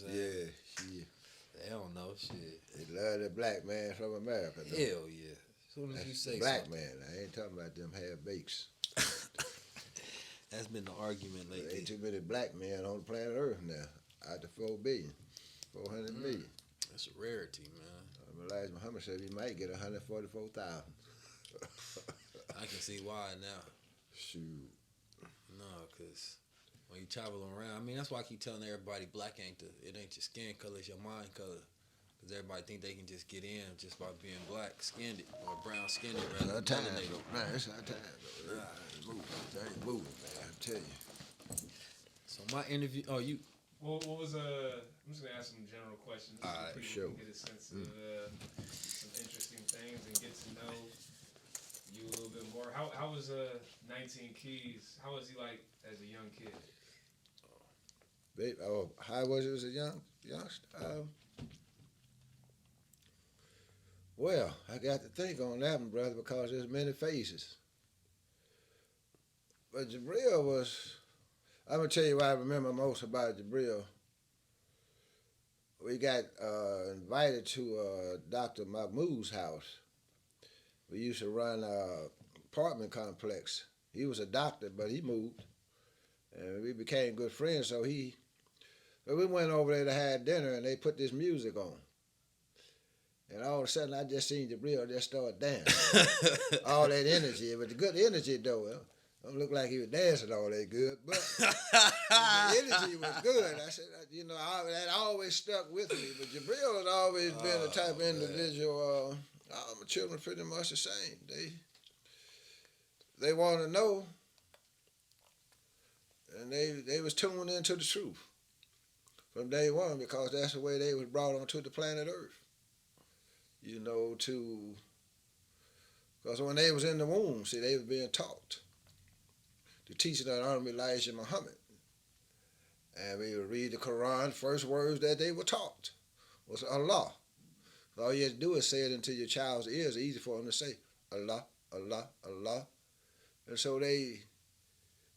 I'm saying? Yeah, shit. They don't know shit. They love the black man from America, though. Hell yeah. As soon as you That's the say black something. man. I ain't talking about them half-bakes. That's been the argument There lately. ain't too many black men on the planet Earth now. Out to 4 billion. 400 million. That's a rarity, man. Elijah Muhammad said he might get 144,000. I can see why now. Shoot. No, because when you travel around, I mean, that's why I keep telling everybody black ain't it ain't your skin color, it's your mind color. Because everybody think they can just get in just by being black skinned or brown skinned rather than melanated. Man, it's our time, though. It's moving. They ain't moving, man. I'm telling you. So my interview, Well, what was I'm just gonna ask some general questions so Alright, people sure. can get a sense of some interesting things and get to know you a little bit more. How was 19 Keys? How was he like as a young kid? How was it as a youngster? Well, I got to think on that one, brother, because there's many phases. But Jabril was, I'm going to tell you what I remember most about Jabril. We got invited to Dr. Mahmoud's house. We used to run an apartment complex. He was a doctor, but he moved. And we became good friends, so we went over there to have dinner, and they put this music on. And all of a sudden, I just seen Jabril just start dancing. All that energy. But the good energy, though. It don't look like he was dancing all that good. But the energy was good. I said, that always stuck with me. But Jabril has always been the type of individual, all my children pretty much the same. They want to know, and they was tuned into the truth from day one because that's the way they was brought onto the planet Earth. Because when they was in the womb, see, they was being taught the teaching of Honorable Elijah Muhammad. And we would read the Quran, first words that they were taught was Allah. All you have to do is say it into your child's ears. It's easy for them to say, Allah, Allah, Allah. And so they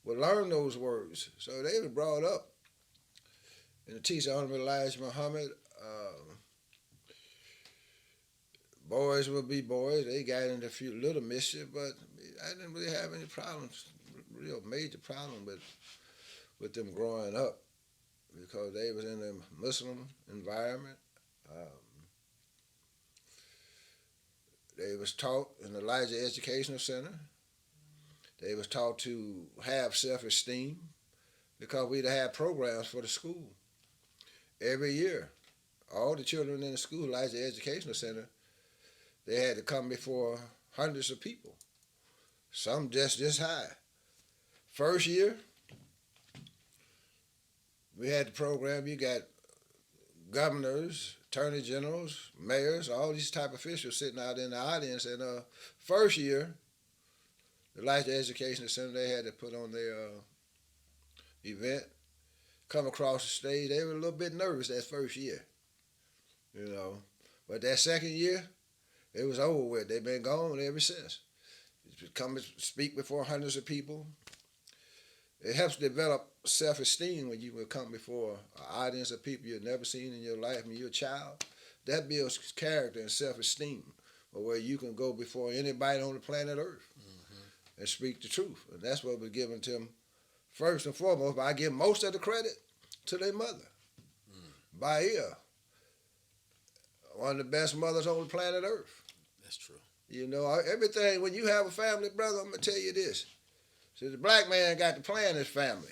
would learn those words. So they were brought up in the teaching of Honorable Elijah Muhammad. Boys would be boys. They got into a few little mischief, but I didn't really have any problems, real major problem with them growing up because they was in a Muslim environment. They was taught in the Elijah Educational Center. They was taught to have self-esteem because we'd have programs for the school every year. All the children in the school, Elijah Educational Center, they had to come before hundreds of people, some just this high. First year, we had the program, you got governors, attorney generals, mayors, all these type of officials sitting out in the audience. And first year, the Elijah Education Center, they had to put on their event, come across the stage. They were a little bit nervous that first year, But that second year, it was over with. They've been gone ever since. Come and speak before hundreds of people. It helps develop self-esteem when you will come before an audience of people you've never seen in your life when you're a child. That builds character and self-esteem, where you can go before anybody on the planet Earth and speak the truth. And that's what was given to them first and foremost. But I give most of the credit to their mother, Bahia, one of the best mothers on the planet Earth. That's true. Everything, when you have a family, brother, I'm going to tell you this. See, the black man got to plan his family.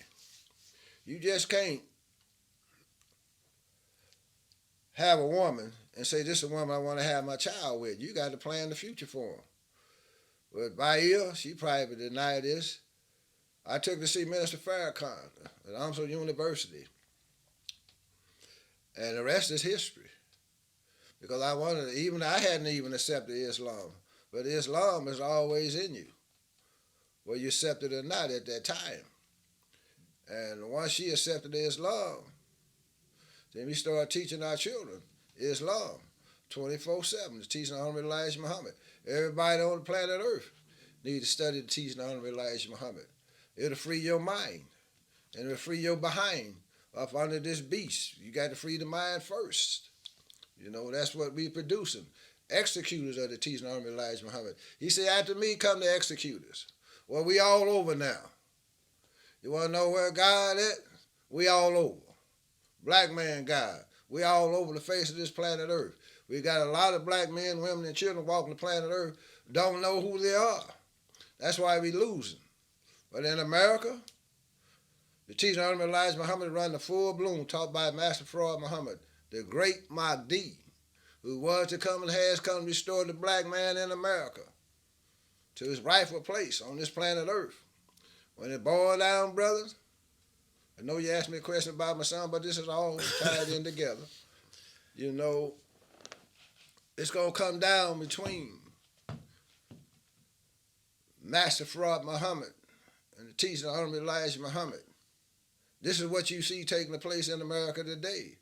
You just can't have a woman and say, this is the woman I want to have my child with. You got to plan the future for him. But Bahia, she probably would deny this. I took to see Minister Farrakhan at Amso University. And the rest is history. Because I hadn't even accepted Islam. But Islam is always in you, whether you accept it or not at that time. And once she accepted Islam, then we started teaching our children Islam 24/7, teaching the Honorable Elijah Muhammad. Everybody on the planet Earth needs to study the teaching of the Honorable Elijah Muhammad. It'll free your mind, and it'll free your behind up under this beast. You got to free the mind first. You know, that's what we producing. Executors of the teaching of Elijah Muhammad. He said, after me come the executors. Well, we all over now. You want to know where God at? We all over. Black man God. We all over the face of this planet Earth. We got a lot of black men, women, and children walking the planet Earth, don't know who they are. That's why we losing. But in America, the teaching of Elijah Muhammad run the full bloom, taught by Master Fraud Muhammad, the great Mahdi, who was to come and has come to restore the black man in America to his rightful place on this planet Earth. When it boiled down, brothers, I know you asked me a question about my son, but this is all tied in together. You know, it's going to come down between Master Fraud Muhammad and the teaching of Elijah Muhammad. This is what you see taking place in America today,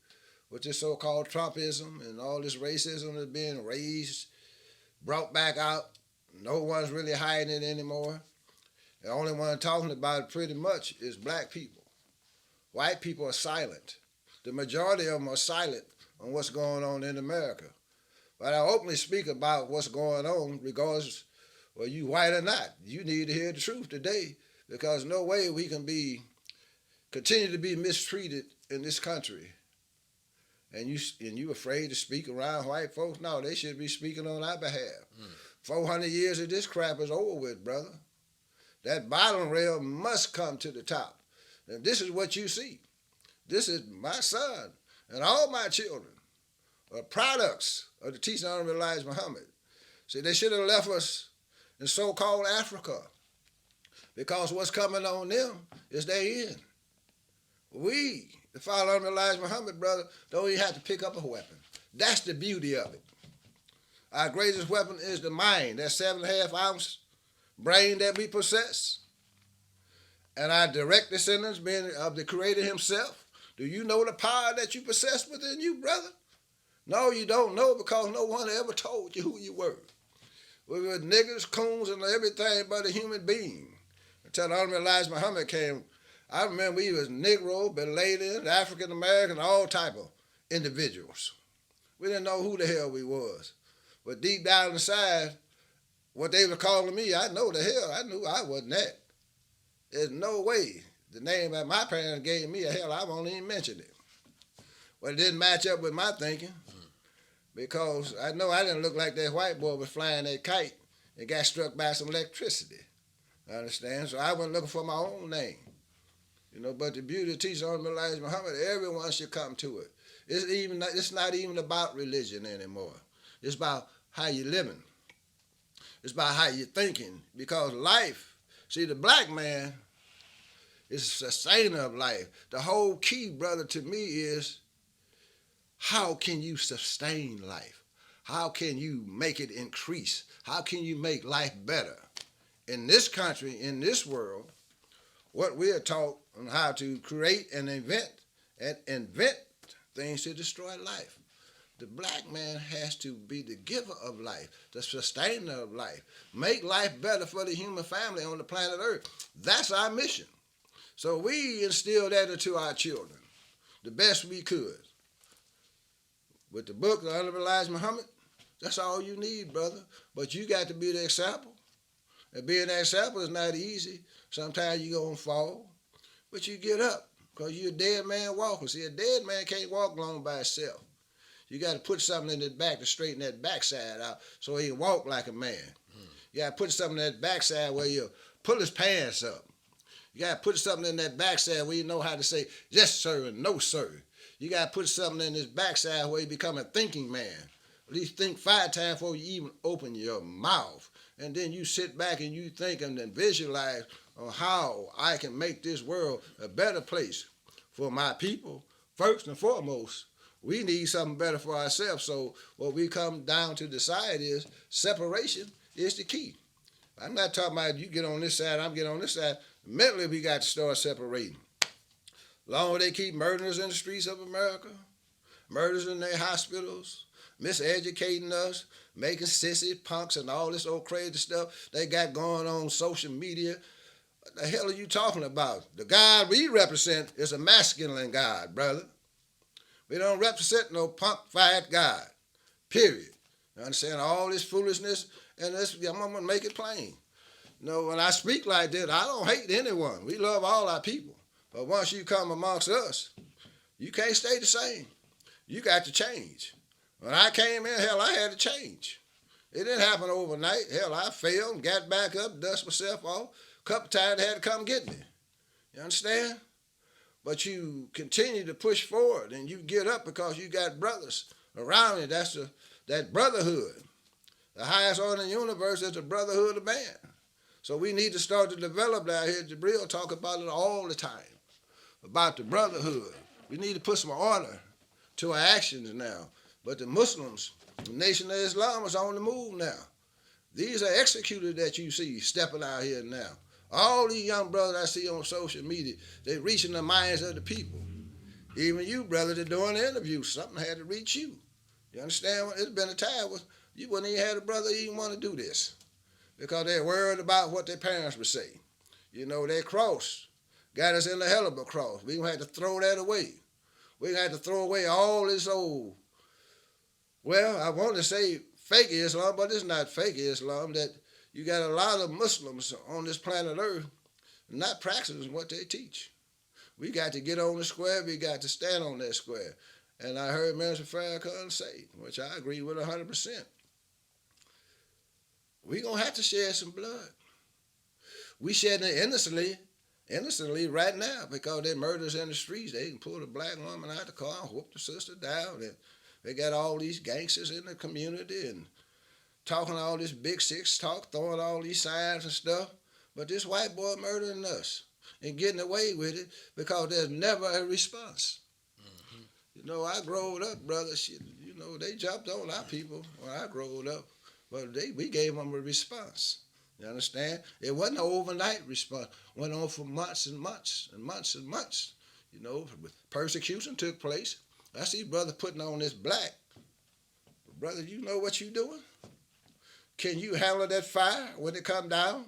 with this so-called Trumpism and all this racism that's being raised, brought back out. No one's really hiding it anymore. The only one talking about it pretty much is black people. White people are silent. The majority of them are silent on what's going on in America. But I openly speak about what's going on regardless whether you white or not. You need to hear the truth today, because no way we can continue to be mistreated in this country. And you afraid to speak around white folks? No, they should be speaking on our behalf. 400 years of this crap is over with, brother. That bottom rail must come to the top. And this is what you see. This is my son and all my children are products of the teaching of Elijah Muhammad. See, they should have left us in so-called Africa, because what's coming on them is their end. We, the follower of Elijah Muhammad, brother, don't even have to pick up a weapon. That's the beauty of it. Our greatest weapon is the mind, that 7.5 ounce brain that we possess. And our direct descendants being of the Creator himself. Do you know the power that you possess within you, brother? No, you don't know, because no one ever told you who you were. We were niggers, coons, and everything but a human being. Until the Honorable Elijah Muhammad came, I remember we was Negro, Belated, African American, all type of individuals. We didn't know who the hell we was. But deep down inside, what they were calling me, I know the hell, I knew I wasn't that. There's no way the name that my parents gave me, hell, I won't even mention it. But it didn't match up with my thinking, because I know I didn't look like that white boy was flying that kite and got struck by some electricity. Understand? So I wasn't looking for my own name. You know, but the beauty of teaching on Elijah Muhammad, everyone should come to it. It's not even about religion anymore. It's about how you're living. It's about how you're thinking. Because life, see, the black man is a sustainer of life. The whole key, brother, to me is, how can you sustain life? How can you make it increase? How can you make life better? In this country, in this world, what we are taught on how to create and invent things to destroy life. The black man has to be the giver of life, the sustainer of life, make life better for the human family on the planet Earth. That's our mission. So we instill that into our children the best we could. With the book, the Honorable Elijah Muhammad, that's all you need, brother. But you got to be the example. And being an example is not easy. Sometimes you're going to fall, but you get up, because you're a dead man walking. See, a dead man can't walk long by himself. You got to put something in his back to straighten that backside out so he can walk like a man. You got to put something in that backside where you pull his pants up. You got to put something in that backside where you know how to say yes, sir, and no, sir. You got to put something in his backside where you become a thinking man. At least think 5 times before you even open your mouth. And then you sit back and you think and then visualize on how I can make this world a better place for my people. First and foremost, we need something better for ourselves. So what we come down to decide is separation is the key. I'm not talking about you get on this side, I'm get on this side. Mentally, we got to start separating. Long as they keep murders in the streets of America, murders in their hospitals, miseducating us, making sissy punks and all this old crazy stuff they got going on social media, What the hell are you talking about? The God we represent is a masculine God, brother. We don't represent no punk-fied God, period. You understand all this foolishness? And this, I'm going to make it plain. When I speak like that, I don't hate anyone. We love all our people. But once you come amongst us, you can't stay the same. You got to change. When I came in, hell, I had to change. It didn't happen overnight. Hell, I failed and got back up, dust myself off. A couple times they had to come get me. You understand? But you continue to push forward and you get up because you got brothers around you. That's that brotherhood. The highest order in the universe is the brotherhood of man. So we need to start to develop that here. Jabril talk about it all the time, about the brotherhood. We need to put some order to our actions now. But the Muslims, the Nation of Islam is on the move now. These are executors that you see stepping out here now. All these young brothers I see on social media, they're reaching the minds of the people. Even you, brother, they're doing the interviews. Something had to reach you. You understand? It's been a time where you wouldn't even have a brother even want to do this because they're worried about what their parents would say. Their cross got us in the hell of a cross. We're going to have to throw that away. We're going to have to throw away all this old, well, I want to say fake Islam, but it's not fake Islam, that you got a lot of Muslims on this planet Earth not practicing what they teach. We got to get on the square. We got to stand on that square. And I heard Minister Farrakhan say, which I agree with 100%, we're going to have to shed some blood. We shedding it innocently right now because they're murders in the streets. They can pull a black woman out the car and whoop the sister down. And they got all these gangsters in the community and talking all this big six talk, throwing all these signs and stuff. But this white boy murdering us and getting away with it because there's never a response. I growed up, brother. Shit, they jumped on our people when I growed up, but we gave them a response. You understand? It wasn't an overnight response. It went on for months and months and months and months. Persecution took place. I see brother putting on this black. Brother, you know what you doing? Can you handle that fire when it come down?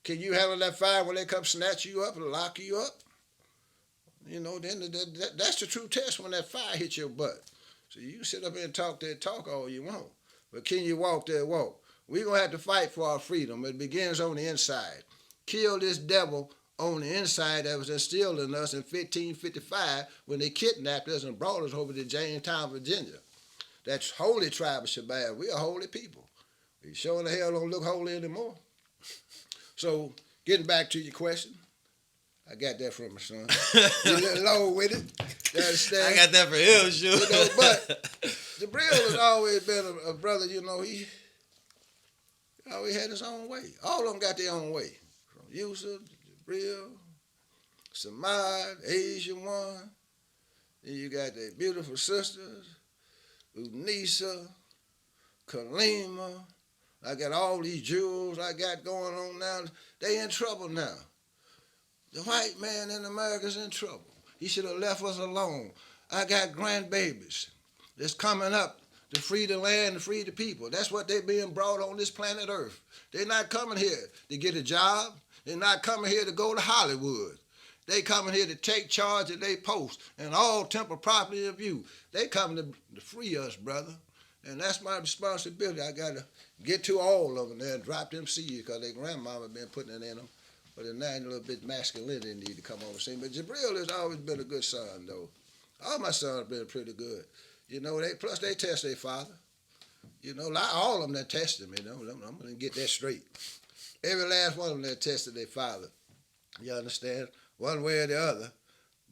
Can you handle that fire when they come snatch you up and lock you up? Then that's the true test when that fire hits your butt. So you can sit up here and talk that talk all you want, but can you walk that walk? We're going to have to fight for our freedom. It begins on the inside. Kill this devil on the inside that was instilled in us in 1555 when they kidnapped us and brought us over to Jamestown, Virginia. That's holy tribe of Shabbat. We are holy people. We sure in the hell don't look holy anymore. So, getting back to your question, I got that from my son. You're a little low with it. You understand? I got that for him, sure. But Jabril has always been a brother, he always had his own way. All of them got their own way. From Yusuf, Jabril, Samad, Asian one. Then you got their beautiful sisters, Unisa, Kalima. I got all these jewels I got going on now. They in trouble now. The white man in America's in trouble. He should have left us alone. I got grandbabies that's coming up to free the land and free the people. That's what they're being brought on this planet Earth. They're not coming here to get a job. They're not coming here to go to Hollywood. They coming here to take charge of their post and all temporal property of you. They coming to free us, brother. And that's my responsibility. I got to get to all of them there and drop them seeds because their grandmama been putting it in them. But now a little bit masculinity need to come on the scene. But Jabril has always been a good son, though. All my sons have been pretty good. Plus they test their father. Like all of them that tested me. I'm going to get that straight. Every last one of them that tested their father. You understand? One way or the other.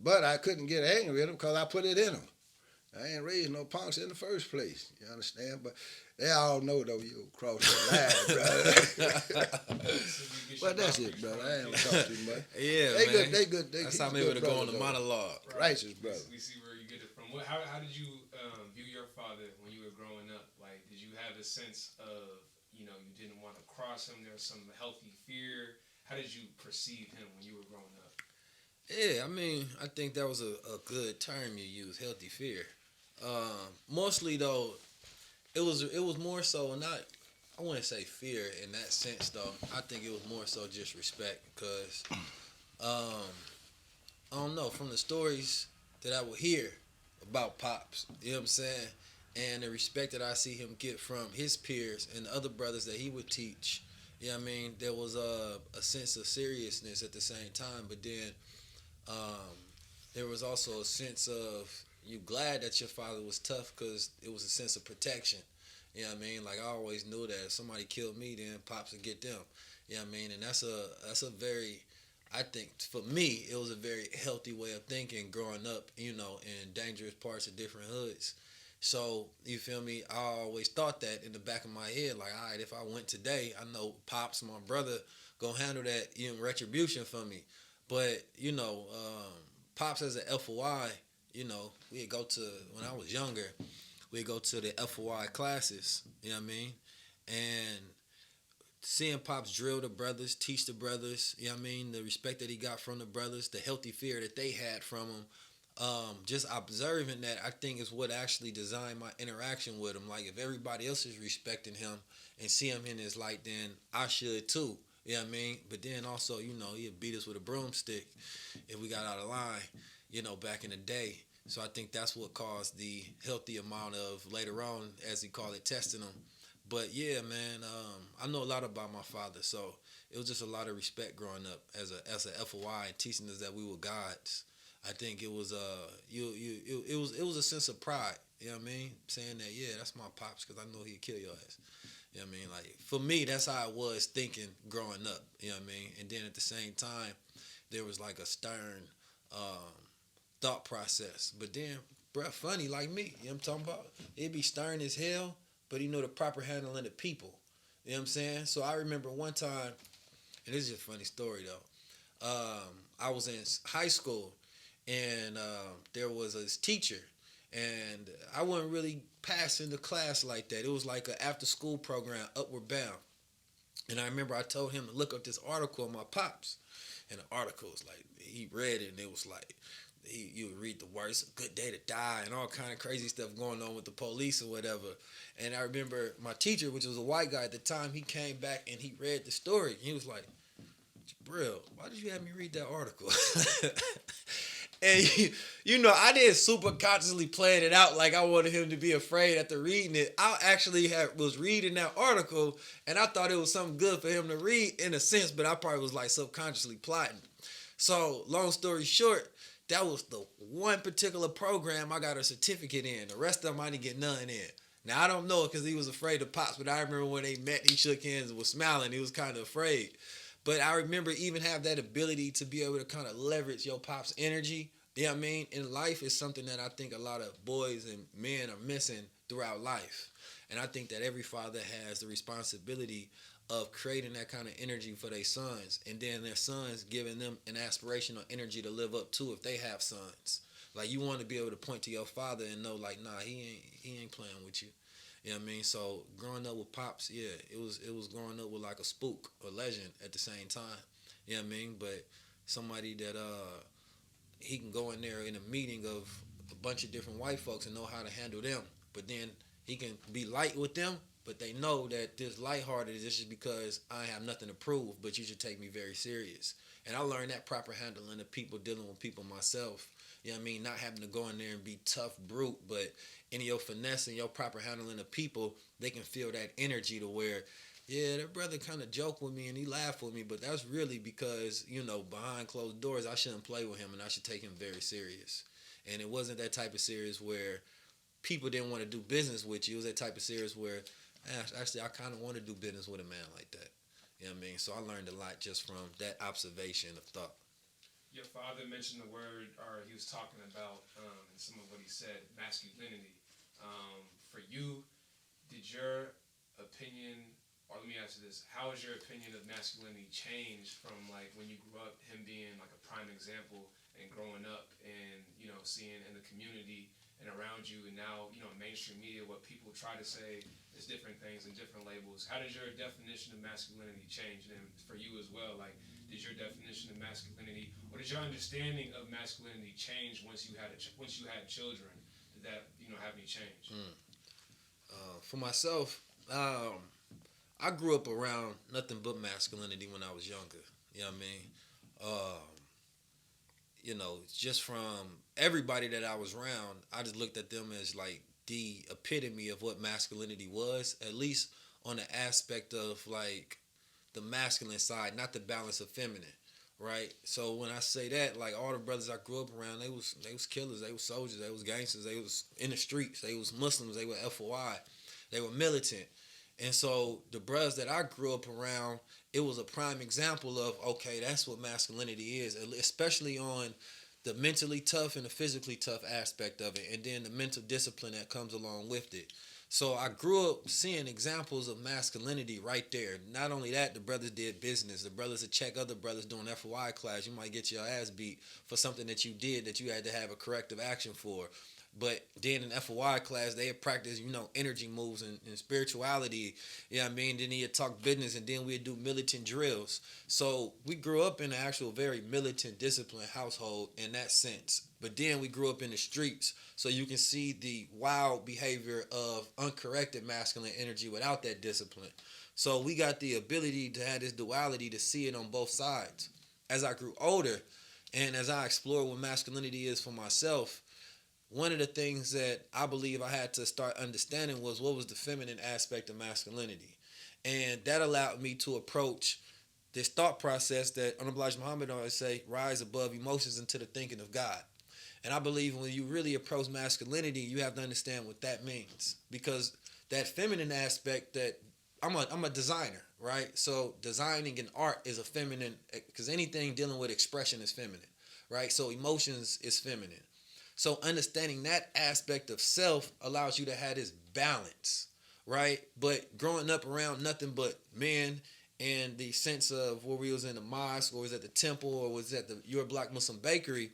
But I couldn't get angry at them because I put it in them. I ain't raised no punks in the first place. You understand? But they all know, though, you cross the line, brother. But that's it, brother. I ain't going to talk too much. Yeah, They good. That's how I'm able to go on the monologue. Right. Righteous, brother. We see where you get it from. How did you view your father when you were growing up? Like, did you have a sense of, you didn't want to cross him? There was some healthy fear. How did you perceive him when you were growing up? Yeah, I think that was a good term you used, healthy fear. Mostly though, it was more so not I wouldn't say fear in that sense though. I think it was more so just respect because I don't know, from the stories that I would hear about Pops, you know what I'm saying? And the respect that I see him get from his peers and the other brothers that he would teach, you know what I mean? There was a sense of seriousness at the same time, but then um, there was also a sense of you glad that your father was tough because it was a sense of protection. You know what I mean? Like I always knew that if somebody killed me, then Pops would get them. You know what I mean? And that's a very, I think for me, it was a very healthy way of thinking growing up, you know, in dangerous parts of different hoods. So, you feel me? I always thought that in the back of my head, like, all right, if I went today, I know Pops, my brother, gonna handle that, you know, retribution for me. But, you know, Pops as an FOI, you know, we'd go to, when I was younger, we'd go to the FOI classes, you know what I mean? And seeing Pops drill the brothers, teach the brothers, you know what I mean, the respect that he got from the brothers, the healthy fear that they had from him, just observing that I think is what actually designed my interaction with him. Like if everybody else is respecting him and see him in his light, then I should too. You know what I mean? But then also, you know, he'd beat us with a broomstick if we got out of line, you know, back in the day. So I think that's what caused the healthy amount of later on, as he called it, testing him. But yeah, man, I know a lot about my father, so it was just a lot of respect growing up as a FOI and teaching us that we were gods. I think it was it was a sense of pride. You know what I mean? Saying that that's my pops because I know he'd kill your ass. You know what I mean? Like for me, that's how I was thinking growing up. You know what I mean? And then at the same time, there was like a stern thought process. But then, bruh, funny like me. You know what I'm talking about? It'd be stern as hell, but the proper handling of people. You know what I'm saying? So I remember one time, and this is just a funny story though. I was in high school, and there was this teacher, and I wasn't really passing the class like that. It was like an after school program, Upward Bound. And I remember I told him to look up this article on my pops, and the article was like he read it, and it was like you would read the words, a good day to die, and all kind of crazy stuff going on with the police or whatever. And I remember my teacher, which was a white guy at the time, he came back and he read the story. He was like, "Brill, why did you have me read that article?" And I didn't super consciously plan it out like I wanted him to be afraid after reading it. I actually was reading that article, and I thought it was something good for him to read in a sense, but I probably was like subconsciously plotting. So, long story short, that was the one particular program I got a certificate in. The rest of them I didn't get none in. Now, I don't know because he was afraid of Pops, but I remember when they met, he shook hands and was smiling. He was kind of afraid. But I remember even have that ability to be able to kind of leverage your Pop's energy. You know what I mean? In life is something that I think a lot of boys and men are missing throughout life. And I think that every father has the responsibility of creating that kind of energy for their sons, and then their sons giving them an aspirational energy to live up to if they have sons. Like you want to be able to point to your father and know, like, nah, he ain't playing with you. You know what I mean? So growing up with Pops, yeah, it was growing up with like a spook, a legend at the same time. You know what I mean? But somebody that he can go in there in a meeting of a bunch of different white folks and know how to handle them. But then he can be light with them, but they know that this lighthearted is just because I have nothing to prove, but you should take me very serious. And I learned that proper handling of people, dealing with people myself. You know what I mean? Not having to go in there and be tough brute, but in your finesse and your proper handling of people, they can feel that energy to where, yeah, that brother kind of joked with me and he laughed with me, but that's really because, behind closed doors, I shouldn't play with him and I should take him very serious. And it wasn't that type of serious where people didn't want to do business with you. It was that type of serious where, actually, I kind of want to do business with a man like that. You know what I mean? So I learned a lot just from that observation of thought. Your father mentioned the word, or he was talking about, in some of what he said, masculinity. For you, did your opinion, or let me ask you this, how has your opinion of masculinity changed from like when you grew up, him being like a prime example, and growing up and, seeing in the community and around you, and now, mainstream media, what people try to say is different things and different labels. How does your definition of masculinity change? And for you as well, like, did your definition of masculinity, or did your understanding of masculinity change once you had children? Did that, have any change? For myself, I grew up around nothing but masculinity when I was younger. You know what I mean? Just from everybody that I was around, I just looked at them as like the epitome of what masculinity was, at least on the aspect of like the masculine side, not the balance of feminine, right? So when I say that, like all the brothers I grew up around, they was killers, they was soldiers, they was gangsters, they was in the streets, they was Muslims, they were FOI, they were militant. And so the brothers that I grew up around, it was a prime example of, okay, that's what masculinity is, especially on the mentally tough and the physically tough aspect of it, and then the mental discipline that comes along with it. So I grew up seeing examples of masculinity right there. Not only that, the brothers did business. The brothers would check other brothers doing FOI class. You might get your ass beat for something that you did that you had to have a corrective action for. But then in FOI class, they had practice, energy moves and spirituality. You know what I mean? Then he'd talk business, and then we'd do militant drills. So we grew up in an actual very militant, disciplined household in that sense. But then we grew up in the streets, so you can see the wild behavior of uncorrected masculine energy without that discipline. So we got the ability to have this duality to see it on both sides. As I grew older, and as I explored what masculinity is for myself, one of the things that I believe I had to start understanding was what was the feminine aspect of masculinity. And that allowed me to approach this thought process that Honorable Elijah Muhammad always say, rise above emotions into the thinking of God. And I believe when you really approach masculinity, you have to understand what that means. Because that feminine aspect that I'm a designer, right? So designing and art is a feminine, because anything dealing with expression is feminine, right? So emotions is feminine. So understanding that aspect of self allows you to have this balance, right? But growing up around nothing but men and the sense of where we was in the mosque or was at the temple or was at the Your Black Muslim Bakery,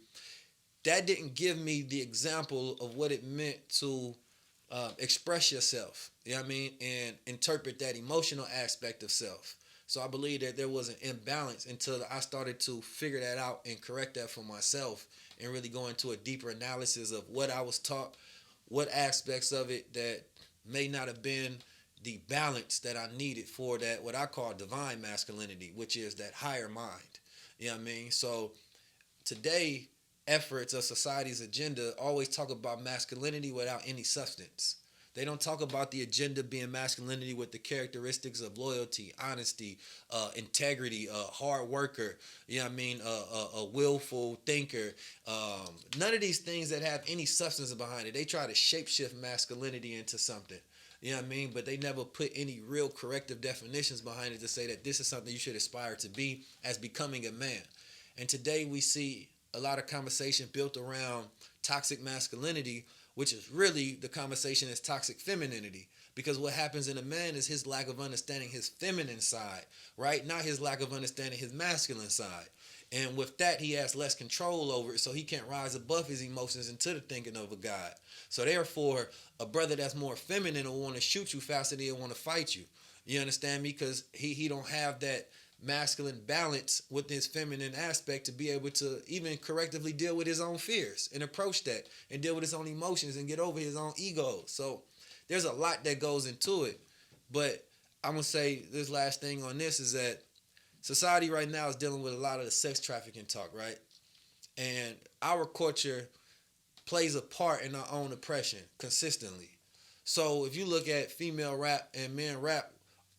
that didn't give me the example of what it meant to express yourself, you know what I mean? And interpret that emotional aspect of self. So I believe that there was an imbalance until I started to figure that out and correct that for myself and really go into a deeper analysis of what I was taught, what aspects of it that may not have been the balance that I needed for that, what I call divine masculinity, which is that higher mind. You know what I mean? So today, efforts of society's agenda always talk about masculinity without any substance. They don't talk about the agenda being masculinity with the characteristics of loyalty, honesty, integrity, hard worker, you know what I mean, a willful thinker. None of these things that have any substance behind it. They try to shapeshift masculinity into something. You know what I mean? But they never put any real corrective definitions behind it to say that this is something you should aspire to be as becoming a man. And today we see a lot of conversation built around toxic masculinity, which is really the conversation is toxic femininity. Because what happens in a man is his lack of understanding his feminine side, right? Not his lack of understanding his masculine side. And with that, he has less control over it, so he can't rise above his emotions into the thinking of a God. So therefore, a brother that's more feminine will want to shoot you faster than he'll want to fight you. You understand me? Because he don't have that masculine balance with his feminine aspect to be able to even correctively deal with his own fears and approach that and deal with his own emotions and get over his own ego. So there's a lot that goes into it. But I'm going to say this last thing on this is that society right now is dealing with a lot of the sex trafficking talk, right? And our culture plays a part in our own oppression consistently. So if you look at female rap and men rap,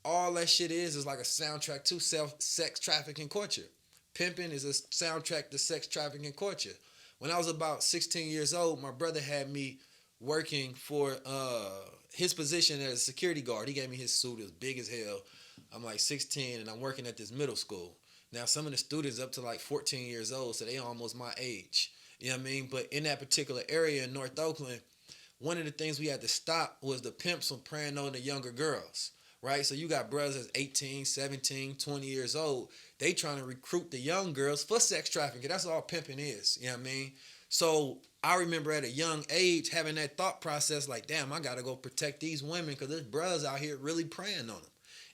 all that shit is like a soundtrack to sex trafficking culture. Pimping is a soundtrack to sex trafficking culture. When I was about 16 years old, my brother had me working for his position as a security guard. He gave me his suit. It was big as hell. I'm like 16 and I'm working at this middle school. Now some of the students up to like 14 years old, so they almost my age. You know what I mean? But in that particular area in North Oakland, one of the things we had to stop was the pimps from preying on the younger girls. Right? So you got brothers that's 18, 17, 20 years old. They trying to recruit the young girls for sex trafficking. That's all pimping is. You know what I mean? So I remember at a young age having that thought process like, damn, I got to go protect these women because there's brothers out here really preying on them.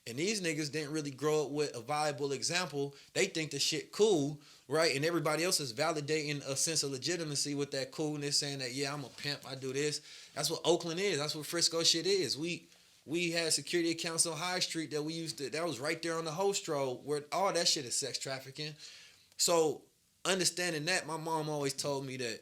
And these niggas didn't really grow up with a viable example. They think the shit cool, right? And everybody else is validating a sense of legitimacy with that coolness, saying that, yeah, I'm a pimp, I do this. That's what Oakland is. That's what Frisco shit is. We had security accounts on High Street that we used to. That was right there on the host road where all that shit is sex trafficking. So understanding that, my mom always told me that,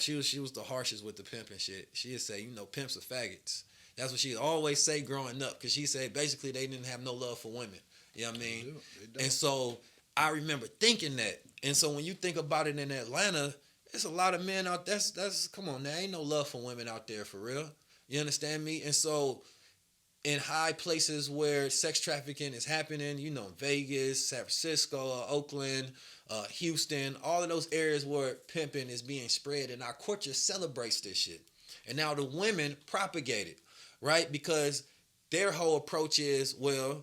she was the harshest with the pimping shit. She'd say, pimps are faggots. That's what she'd always say growing up, because she said basically they didn't have no love for women. You know what I mean? They don't. And so I remember thinking that. And so when you think about it in Atlanta, there's a lot of men out there. That's come on, there ain't no love for women out there for real. You understand me? And so in high places where sex trafficking is happening, Vegas, San Francisco, Oakland, Houston, all of those areas where pimping is being spread, and our culture celebrates this shit. And now the women propagate it, right? Because their whole approach is, well,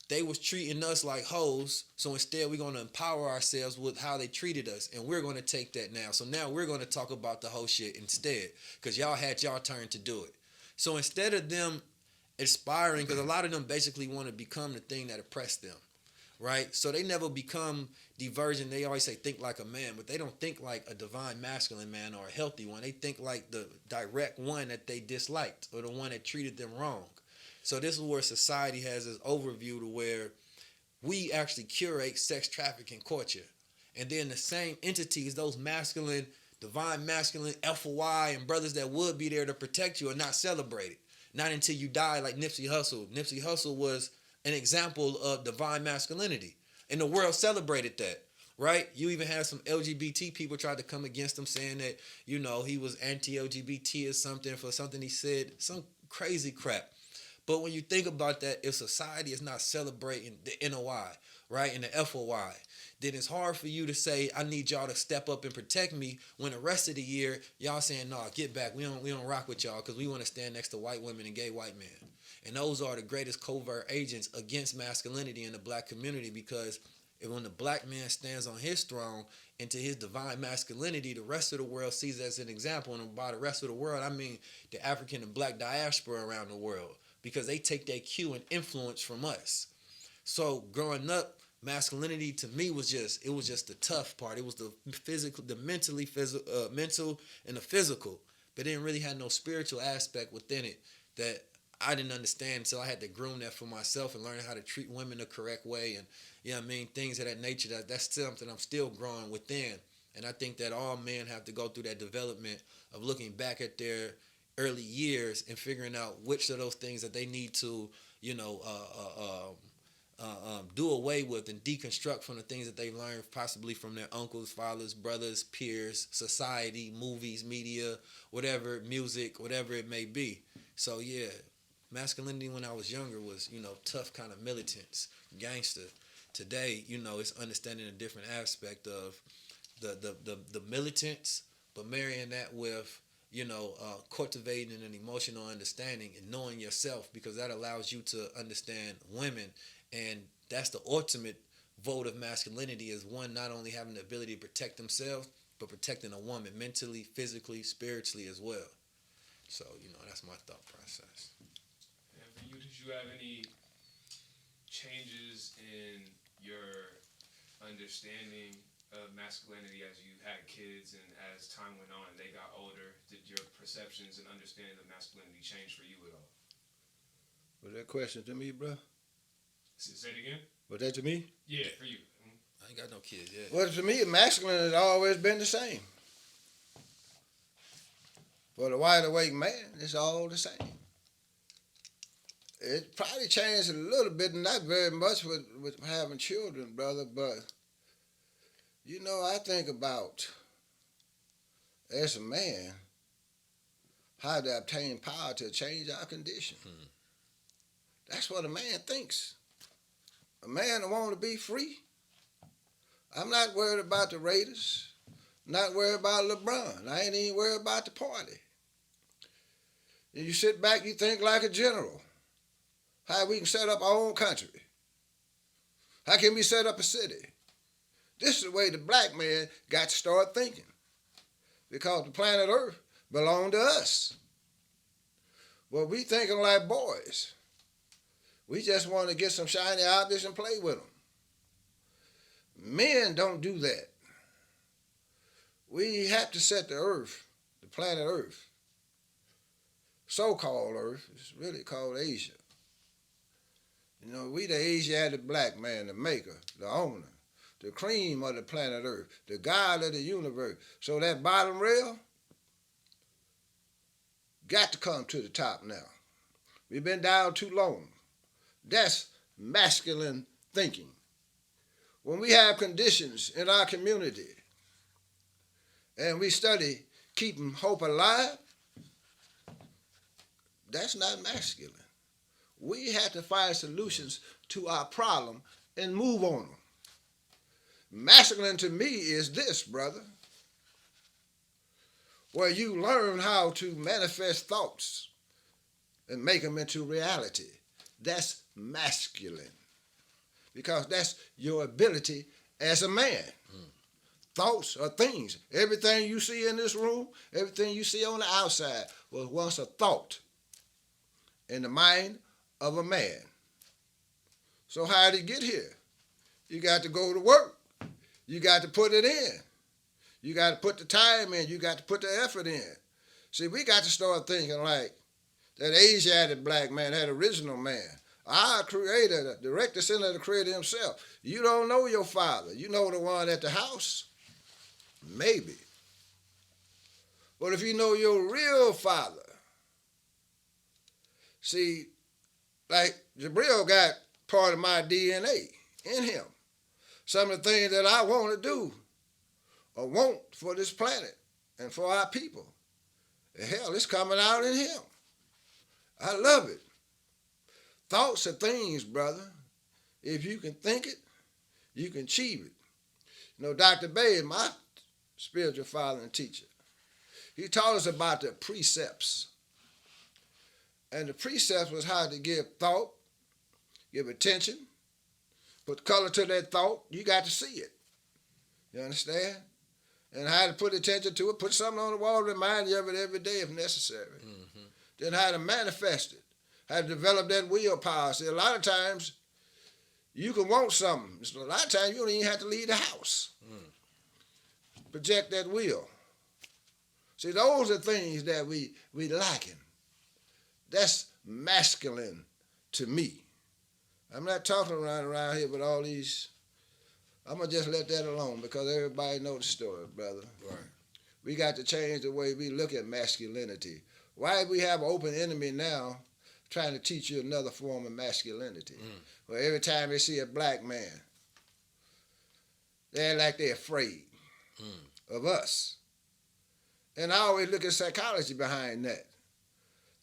they was treating us like hoes, so instead we're going to empower ourselves with how they treated us, and we're going to take that now. So now we're going to talk about the whole shit instead, because y'all had y'all turn to do it. So instead of them aspiring, because a lot of them basically want to become the thing that oppressed them, right? So they never become the version. They always say think like a man, but they don't think like a divine masculine man or a healthy one. They think like the direct one that they disliked or the one that treated them wrong. So this is where society has this overview to where we actually curate sex trafficking culture, and then the same entities, those masculine, divine masculine alpha Y and brothers that would be there to protect you, are not celebrated. Not until you die, like Nipsey Hussle. Nipsey Hussle was an example of divine masculinity. And the world celebrated that, right? You even had some LGBT people try to come against him, saying that, he was anti-LGBT or something for something he said. Some crazy crap. But when you think about that, if society is not celebrating the NOI, right, and the FOI, then it's hard for you to say, I need y'all to step up and protect me, when the rest of the year, y'all saying, nah, get back. We don't rock with y'all because we want to stand next to white women and gay white men. And those are the greatest covert agents against masculinity in the black community, because when the black man stands on his throne into his divine masculinity, the rest of the world sees it as an example. And by the rest of the world, I mean the African and black diaspora around the world, because they take that cue and influence from us. So growing up, masculinity to me was just the tough part. It was the physical, the mental and the physical, but it didn't really have no spiritual aspect within it that I didn't understand. So I had to groom that for myself and learn how to treat women the correct way, and things of that nature. That's something I'm still growing within. And I think that all men have to go through that development of looking back at their early years and figuring out which of those things that they need to, do away with and deconstruct from the things that they learned possibly from their uncles, fathers, brothers, peers, society, movies, media, whatever, music, whatever it may be. So yeah, masculinity when I was younger was, tough kind of militants, gangster. Today, it's understanding a different aspect of the militants, but marrying that with, cultivating an emotional understanding and knowing yourself, because that allows you to understand women. And that's the ultimate vote of masculinity, is one not only having the ability to protect themselves, but protecting a woman mentally, physically, spiritually as well. So, that's my thought process. And for you, did you have any changes in your understanding of masculinity as you had kids and as time went on and they got older? Did your perceptions and understanding of masculinity change for you at all? Was that question to me, bro? Say it again? Was that to me? Yeah, for you. I ain't got no kids yet. Well, to me, masculine has always been the same. For the wide awake man, it's all the same. It probably changed a little bit, not very much with having children, brother, but, I think about, as a man, how to obtain power to change our condition. That's what a man thinks. A man want to be free. I'm not worried about the Raiders. Not worried about LeBron. I ain't even worried about the party. And you sit back, you think like a general. How we can set up our own country. How can we set up a city? This is the way the black man got to start thinking. Because the planet Earth belonged to us. Well, we thinking like boys. We just want to get some shiny objects and play with them. Men don't do that. We have to set the Earth, the planet Earth, so-called Earth. It's really called Asia. You know, we the Asiatic black man, the maker, the owner, the cream of the planet Earth, the God of the universe. So that bottom rail got to come to the top now. We've been down too long. That's masculine thinking. When we have conditions in our community and we study keeping hope alive, that's not masculine. We have to find solutions to our problem and move on them. Masculine to me is this, brother, where you learn how to manifest thoughts and make them into reality. That's masculine, because that's your ability as a man. Thoughts are things. Everything you see in this room, everything you see on the outside was once a thought in the mind of a man. So how did it get here? You got to go to work. You got to put it in. You got to put the time in. You got to put the effort in. See, we got to start thinking like that Asiatic black man, that original man, our creator, the direct descendant of the creator himself. You don't know your father. You know the one at the house? Maybe. But if you know your real father, see, like Jabril got part of my DNA in him. Some of the things that I want to do or want for this planet and for our people, hell, it's coming out in him. I love it. Thoughts are things, brother. If you can think it, you can achieve it. You know, Dr. Bay, my spiritual father and teacher, he taught us about the precepts. And the precepts was how to give thought, give attention, put color to that thought. You got to see it. You understand? And how to put attention to it, put something on the wall, remind you of it every day if necessary. Mm-hmm. Then how to manifest it, how to develop that willpower. See, a lot of times you can want something. A lot of times you don't even have to leave the house. Project that will. See, those are things that we lacking. That's masculine to me. I'm not talking around here with all these. I'm going to just let that alone because everybody knows the story, brother. Right. We got to change the way we look at masculinity. Why we have an open enemy now trying to teach you another form of masculinity? Where every time they see a black man, they're like they're afraid of us. And I always look at psychology behind that.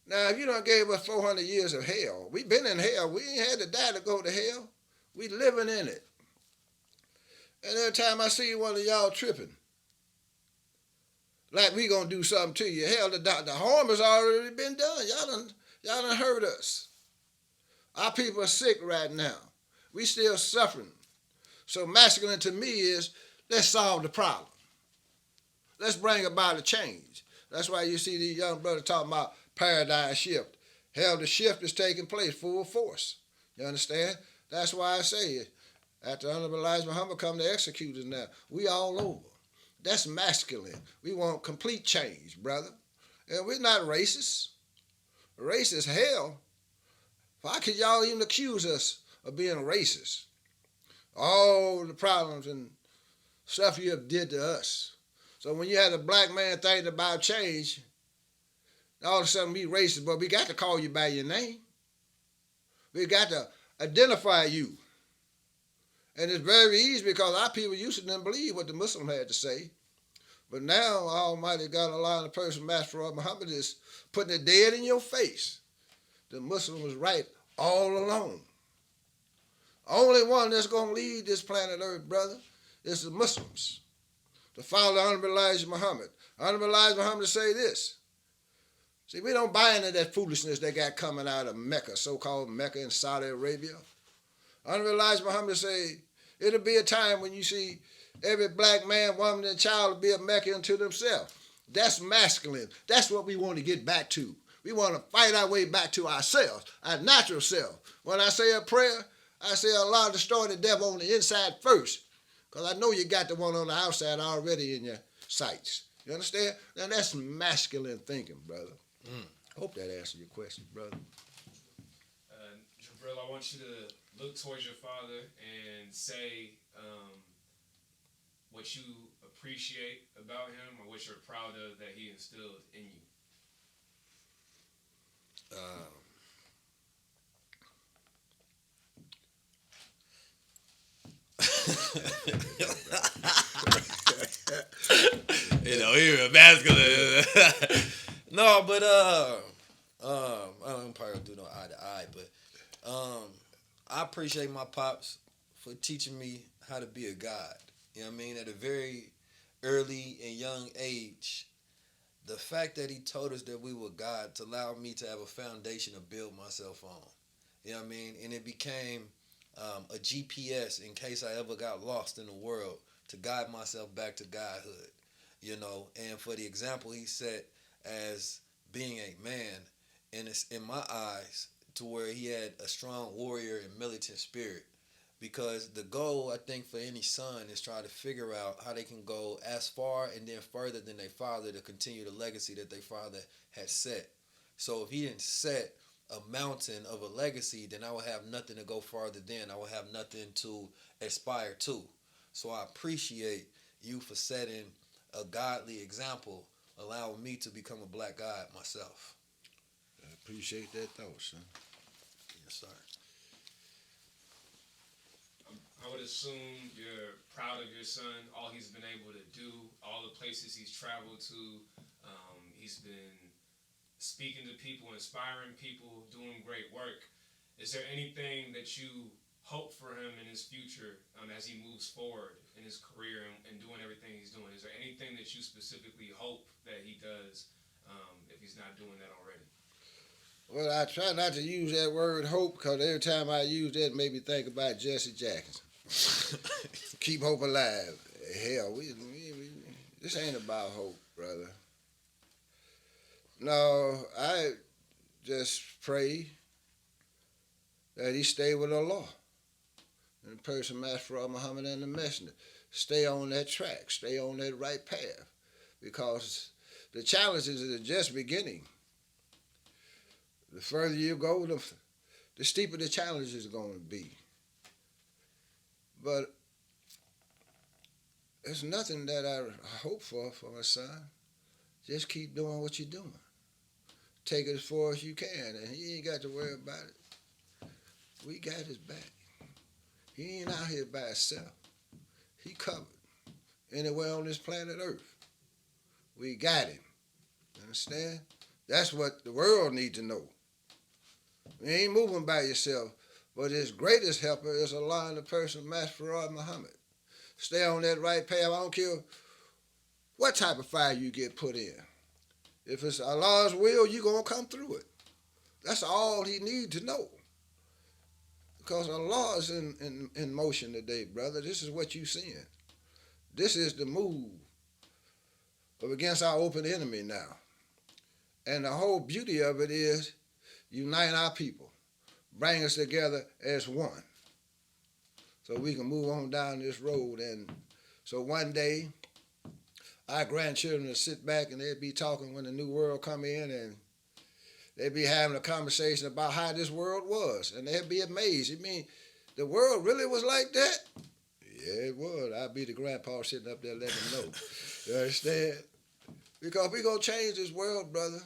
Now, if you done gave us 400 years of hell, we've been in hell. We ain't had to die to go to hell. We living in it. And every time I see one of y'all tripping, like we gonna do something to you, hell, the harm has already been done. Y'all done hurt us. Our people are sick right now. We still suffering. So masculine to me is, let's solve the problem. Let's bring about a change. That's why you see these young brothers talking about paradigm shift. Hell, the shift is taking place full force. You understand? That's why I say it. After Honorable Elijah Muhammad come to execute us now, we all over. That's masculine. We want complete change, brother. And we're not racist. Racist, hell. Why could y'all even accuse us of being racist? All the problems and stuff you have did to us. So when you had a black man thinking about change, all of a sudden we racist, but we got to call you by your name. We got to identify you. And it's very easy because our people used to didn't believe what the Muslim had to say. But now Almighty God, Allah, and the person Master Muhammad is putting it dead in your face. The Muslim was right all along. Only one that's going to lead this planet Earth, brother, is the Muslims. To follow Honorable Elijah Muhammad. Honorable Elijah Muhammad say this. See, we don't buy into that foolishness they got coming out of Mecca, so-called Mecca in Saudi Arabia. Honorable Elijah Muhammad say, it'll be a time when you see every black man, woman, and child will be a Mecca unto themselves. That's masculine. That's what we want to get back to. We want to fight our way back to ourselves, our natural self. When I say a prayer, I say Allah destroy the devil on the inside first. Because I know you got the one on the outside already in your sights. You understand? Now that's masculine thinking, brother. Hope that answered your question, brother. Jabril, I want you to look towards your father and say what you appreciate about him or what you're proud of that he instilled in you. He was masculine. No, but I don't probably do no eye to eye, but I appreciate my pops for teaching me how to be a god. You know what I mean? At a very early and young age, the fact that he told us that we were gods allowed me to have a foundation to build myself on. You know what I mean? And it became a GPS in case I ever got lost in the world to guide myself back to godhood. You know, and for the example he set as being a man, and it's in my eyes to where he had a strong warrior and militant spirit. Because the goal, I think, for any son is try to figure out how they can go as far and then further than their father to continue the legacy that their father had set. So if he didn't set a mountain of a legacy, then I would have nothing to go farther than. I would have nothing to aspire to. So I appreciate you for setting a godly example, allowing me to become a black god myself. I appreciate that thought, son. Yes, sir. I would assume you're proud of your son, all he's been able to do, all the places he's traveled to. He's been speaking to people, inspiring people, doing great work. Is there anything that you hope for him in his future as he moves forward in his career and doing everything he's doing? Is there anything that you specifically hope that he does if he's not doing that already? Well, I try not to use that word hope because every time I use that, it made me think about Jesse Jackson. Keep hope alive. Hell, this ain't about hope, brother. No, I just pray that he stay with Allah and the person Master Muhammad and the Messenger. Stay on that track. Stay on that right path. Because the challenges are just beginning. The further you go, the steeper the challenge is going to be. But there's nothing that I hope for my son. Just keep doing what you're doing. Take it as far as you can, and he ain't got to worry about it. We got his back. He ain't out here by himself. He covered anywhere on this planet Earth. We got him. Understand? That's what the world needs to know. You ain't moving by yourself, but his greatest helper is Allah and the person, Master Muhammad. Stay on that right path. I don't care what type of fire you get put in. If it's Allah's will, you're going to come through it. That's all he needs to know. Because Allah is in motion today, brother. This is what you're seeing. This is the move of against our open enemy now. And the whole beauty of it is unite our people. Bring us together as one. So we can move on down this road. And so one day, our grandchildren will sit back and they'll be talking when the new world come in, and they'll be having a conversation about how this world was. And they'll be amazed. You mean the world really was like that? Yeah, it was. I'll be the grandpa sitting up there letting them know. You understand? Because we're going to change this world, brother.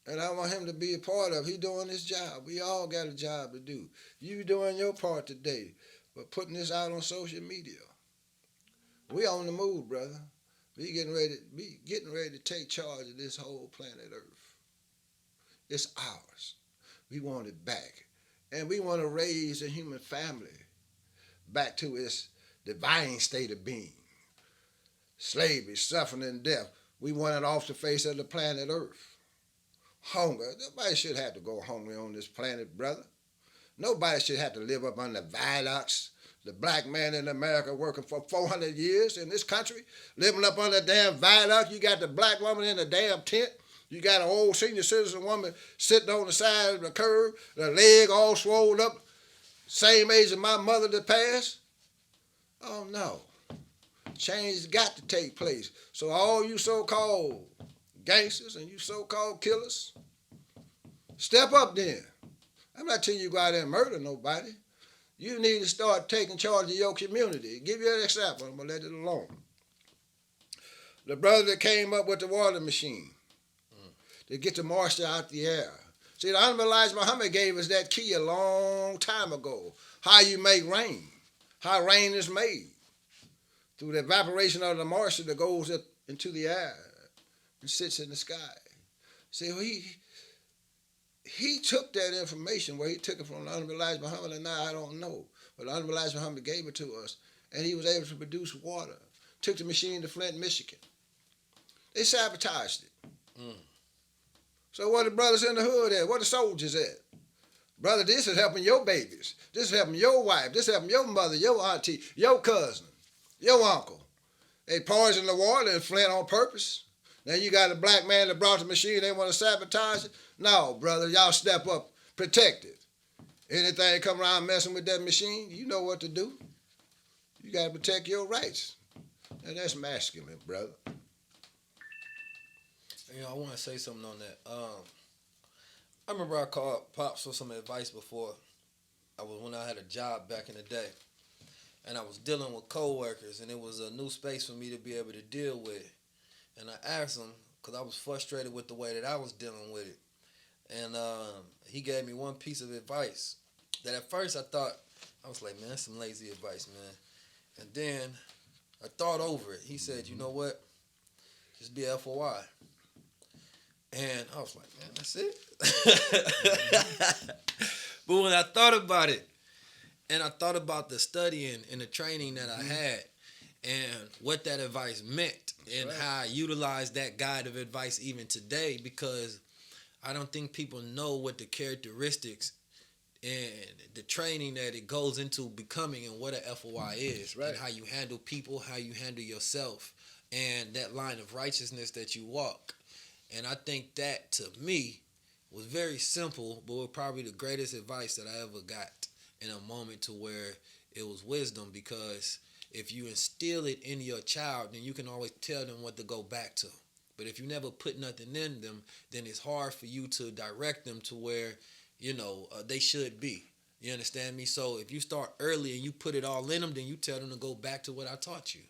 And I want him to be a part of it. He doing his job. We all got a job to do. You doing your part today, but putting this out on social media. We on the move, brother. We getting ready to take charge of this whole planet Earth. It's ours. We want it back. And we want to raise the human family back to its divine state of being. Slavery, suffering, and death. We want it off the face of the planet Earth. Hunger. Nobody should have to go hungry on this planet, brother. Nobody should have to live up under violence. The black man in America working for 400 years in this country, living up under damn viaduct. You got the black woman in the damn tent. You got an old senior citizen woman sitting on the side of the curb, the leg all swollen up, same age as my mother that passed. Oh, no. Change got to take place. So all you so-called gangsters and you so-called killers, Step up then. I'm not telling you go out there and murder nobody. You need to start taking charge of your community. Give you an example. I'm going to let it alone. The brother that came up with the water machine to get the moisture out the air. See, the Honorable Elijah Muhammad gave us that key a long time ago. How you make rain. How rain is made. Through the evaporation of the moisture that goes up into the air and sits in the sky. See, he took that information, where he took it from the Honorable Elijah Muhammad, and now I don't know. But the Honorable Elijah Muhammad gave it to us, and he was able to produce water. Took the machine to Flint, Michigan. They sabotaged it. So where the brothers in the hood at? Where the soldiers at? Brother, this is helping your babies. This is helping your wife. This is helping your mother, your auntie, your cousin, your uncle. They poisoned the water in Flint on purpose. Now you got a black man that brought the machine, they want to sabotage it? No, brother, y'all step up, protect it. Anything come around messing with that machine, you know what to do. You got to protect your rights. And that's masculine, brother. I want to say something on that. I remember I called Pops for some advice before. When I had a job back in the day. And I was dealing with coworkers, and it was a new space for me to be able to deal with. And I asked him, because I was frustrated with the way that I was dealing with it. And he gave me one piece of advice that at first I was like, man, that's some lazy advice, man. And then I thought over it. He said, you know what? Just be FOI. And I was like, man, that's it? But when I thought about it, and I thought about the studying and the training that I had and what that advice meant and how I utilize that guide of advice even today, because I don't think people know what the characteristics and the training that it goes into becoming and what a FOI is, and how you handle people, how you handle yourself, and that line of righteousness that you walk. And I think that, to me, was very simple, but was probably the greatest advice that I ever got in a moment to where it was wisdom, because if you instill it in your child, then you can always tell them what to go back to. But if you never put nothing in them, then it's hard for you to direct them to where, they should be. You understand me? So if you start early and you put it all in them, then you tell them to go back to what I taught you.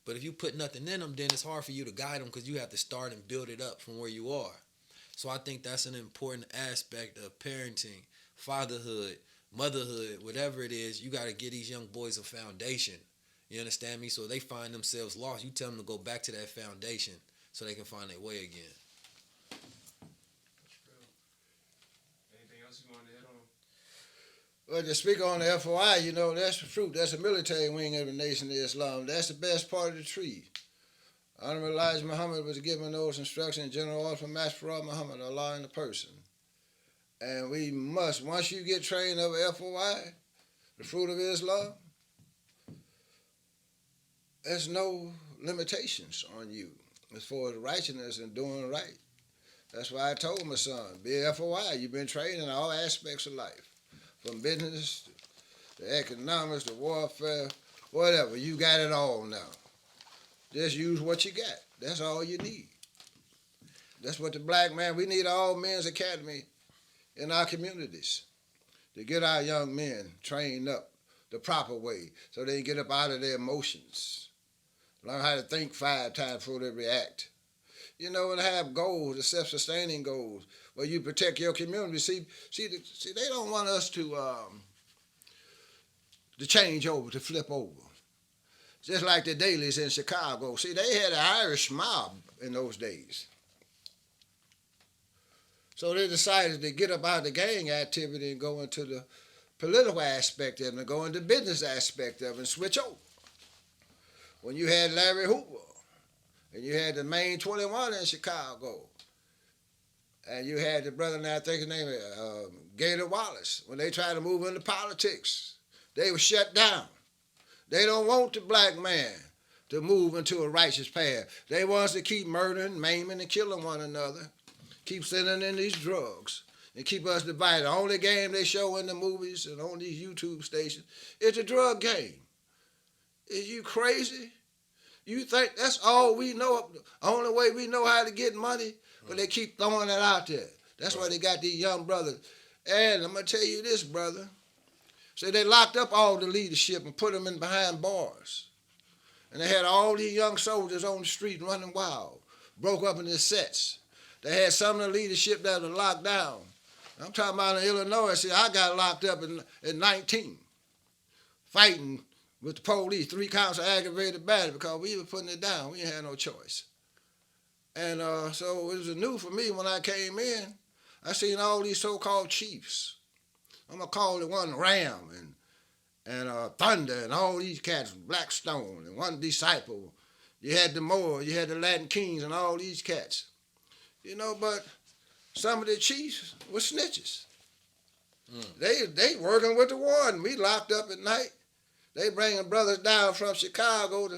But if you put nothing in them, then it's hard for you to guide them, because you have to start and build it up from where you are. So I think that's an important aspect of parenting, fatherhood, motherhood, whatever it is. You got to give these young boys a foundation. You understand me? So they find themselves lost. You tell them to go back to that foundation so they can find their way again. That's real. Anything else you want to hit on? Well, to speak on the FOI, that's the fruit. That's the military wing of the Nation of Islam. That's the best part of the tree. Honorable Elijah Muhammad was given those instructions, General Order from Master Muhammad, Allah in the person. And we must, once you get trained of FOI, the fruit of Islam, there's no limitations on you as far as righteousness and doing right. That's why I told my son, be FOI. You've been trained in all aspects of life, from business to economics to warfare, whatever. You got it all now. Just use what you got. That's all you need. That's what the black man, we need all men's academy in our communities to get our young men trained up the proper way so they can get up out of their emotions. Learn how to think 5 times before they react. And have goals, the self-sustaining goals, where you protect your community. See, they don't want us to change over, to flip over. Just like the dailies in Chicago. See, they had an Irish mob in those days. So they decided to get up out of the gang activity and go into the political aspect of it and go into the business aspect of it and switch over. When you had Larry Hoover and you had the Main 21 in Chicago and you had the brother, now I think his name is Gator Wallace, when they tried to move into politics, they were shut down. They don't want the black man to move into a righteous path. They want us to keep murdering, maiming, and killing one another, keep sending in these drugs, and keep us divided. The only game they show in the movies and on these YouTube stations is a drug game. Is you crazy? You think that's all we know? The only way we know how to get money? But they keep throwing it out there. That's why they got these young brothers. And I'm going to tell you this, brother. So they locked up all the leadership and put them in behind bars. And they had all these young soldiers on the street running wild, broke up into sets. They had some of the leadership that was locked down. I'm talking about in Illinois. See, I got locked up in 19, fighting with the police, 3 counts of aggravated battery because we were putting it down. We had no choice. And so it was new for me when I came in. I seen all these so-called chiefs. I'm going to call it one Ram and Thunder and all these cats, Blackstone and one Disciple. You had the Moors, you had the Latin Kings and all these cats. But some of the chiefs were snitches. They working with the warden. We locked up at night. They bringing brothers down from Chicago,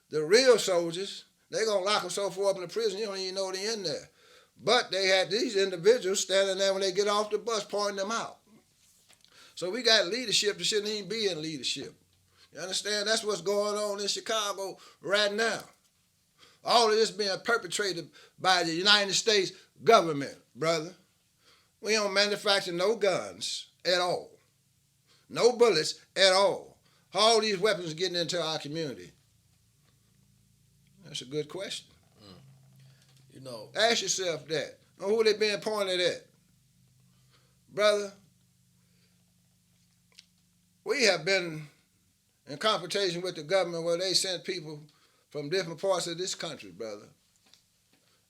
the real soldiers. They going to lock them so far up in the prison, you don't even know they're in there. But they had these individuals standing there when they get off the bus pointing them out. So we got leadership that shouldn't even be in leadership. You understand? That's what's going on in Chicago right now. All of this being perpetrated by the United States government, brother. We don't manufacture no guns at all. No bullets at all. How all these weapons are getting into our community? That's a good question. Ask yourself that. And who they being pointed at? Brother, we have been in confrontation with the government where they sent people from different parts of this country, brother,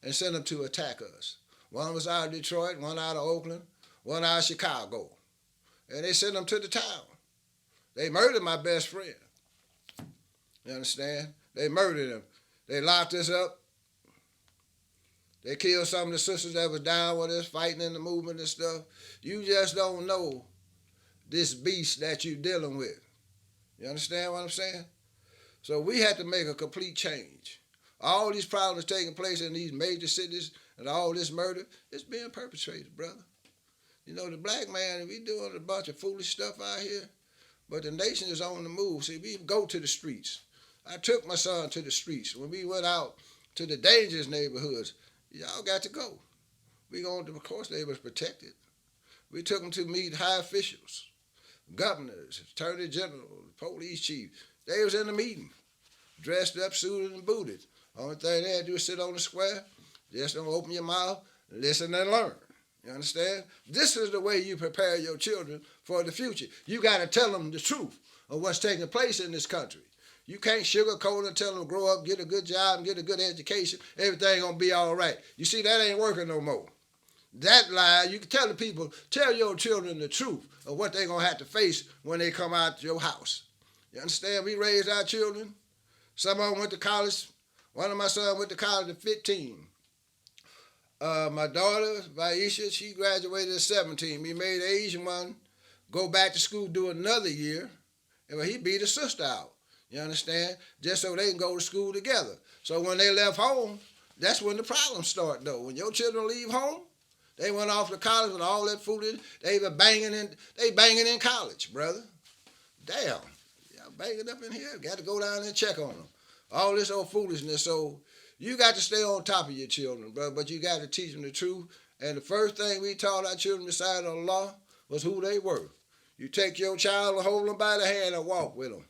and sent them to attack us. One was out of Detroit, one out of Oakland, one out of Chicago. And they sent them to the town. They murdered my best friend. You understand? They murdered him. They locked us up. They killed some of the sisters that was down with us, fighting in the movement and stuff. You just don't know this beast that you're dealing with. You understand what I'm saying? So we had to make a complete change. All these problems taking place in these major cities and all this murder, it's being perpetrated, brother. The black man, we doing a bunch of foolish stuff out here, but the nation is on the move. See, we go to the streets. I took my son to the streets. When we went out to the dangerous neighborhoods, y'all got to go. Of course, they was protected. We took them to meet high officials, governors, attorney general, police chief. They was in the meeting, dressed up, suited and booted. Only thing they had to do is sit on the square. Just don't open your mouth, listen and learn. You understand? This is the way you prepare your children for the future. You got to tell them the truth of what's taking place in this country. You can't sugarcoat and tell them grow up, get a good job, and get a good education. Everything gonna be all right. You see, that ain't working no more. That lie, you can tell the people, tell your children the truth of what they're gonna have to face when they come out to your house. You understand? We raised our children. Some of them went to college. One of my sons went to college at 15. My daughter, Vaisha, she graduated at 17. We made the Asian one go back to school, do another year, and he beat his sister out. You understand? Just so they can go to school together. So when they left home, that's when the problems start, though. When your children leave home, they went off to college with all that foolishness. They banging in college, brother. Damn. Y'all banging up in here. Got to go down there and check on them. All this old foolishness. So you got to stay on top of your children, brother, but you got to teach them the truth. And the first thing we taught our children beside the law was who they were. You take your child and hold them by the hand and walk with them.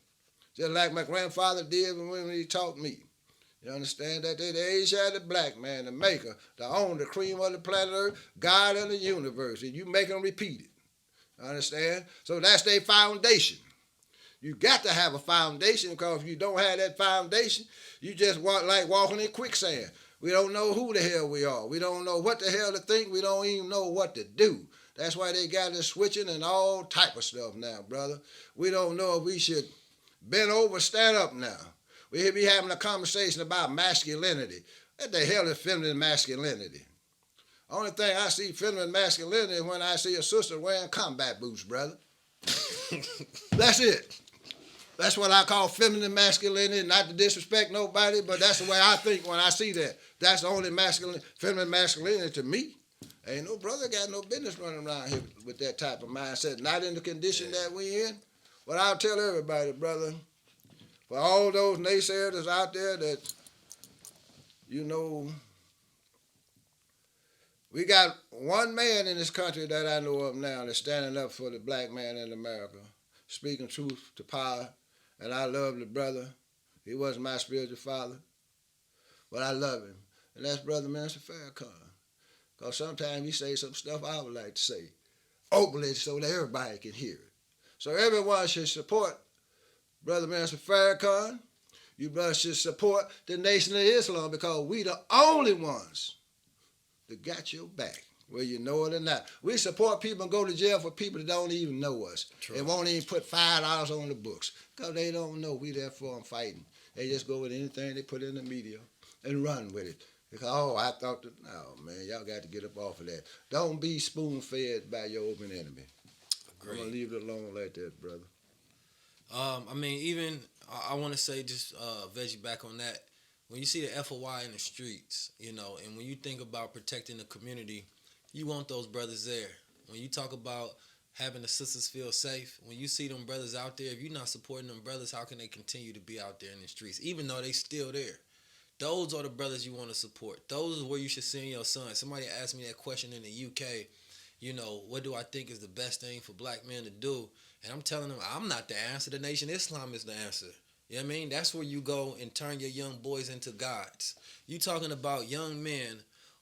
Just like my grandfather did when he taught me. You understand that? They the Asiatic black man, the maker, the owner, the cream of the planet Earth, God of the universe. And you make them repeat it. Understand? So that's their foundation. You got to have a foundation, because if you don't have that foundation, you just walk like walking in quicksand. We don't know who the hell we are. We don't know what the hell to think. We don't even know what to do. That's why they got us switching and all type of stuff now, brother. We don't know if we should bend over, stand up now. We be having a conversation about masculinity. What the hell is feminine masculinity? Only thing I see feminine masculinity is when I see a sister wearing combat boots, brother. That's it. That's what I call feminine masculinity, not to disrespect nobody, but that's the way I think when I see that. That's the only feminine masculinity to me. Ain't no brother got no business running around here with that type of mindset, not in the condition that we in. But I'll tell everybody, brother, for all those naysayers that's out there that, We got one man in this country that I know of now that's standing up for the black man in America, speaking truth to power. And I love the brother. He wasn't my spiritual father, but I love him. And that's Brother Minister Farrakhan. Because sometimes he say some stuff I would like to say openly so that everybody can hear it. So everyone should support Brother Minister Farrakhan. You brothers should support the Nation of Islam because we the only ones that got your back, whether you know it or not. We support people and go to jail for people that don't even know us. True. And won't even put $5 on the books because they don't know we there for them fighting. They just go with anything they put in the media and run with it. Because, I thought that, no, man, y'all got to get up off of that. Don't be spoon-fed by your open enemy. Agreed. I'm going to leave it alone like that, brother. I mean, even, I want to say, just veggie back on that. When you see the FOI in the streets, you know, and when you think about protecting the community, you want those brothers there. When you talk about having the sisters feel safe, when you see them brothers out there, if you're not supporting them brothers, how can they continue to be out there in the streets, even though they still there? Those are the brothers you want to support. Those are where you should send your son. Somebody asked me that question in the UK, you know, what do I think is the best thing for black men to do? And I'm telling them, I'm not the answer. The Nation of Islam is the answer. You know what I mean? That's where you go and turn your young boys into gods. You talking about young men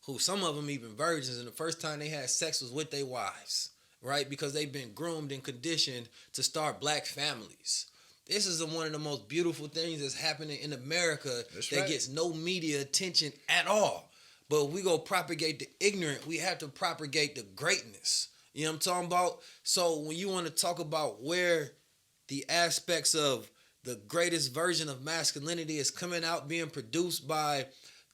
who, some of them even virgins, and the first time they had sex was with their wives, right? Because they've been groomed and conditioned to start black families. This is one of the most beautiful things that's happening in America that gets no media attention at all. But we go propagate the ignorant. We have to propagate the greatness. You know what I'm talking about? So when you want to talk about where the aspects of the greatest version of masculinity is coming out, being produced by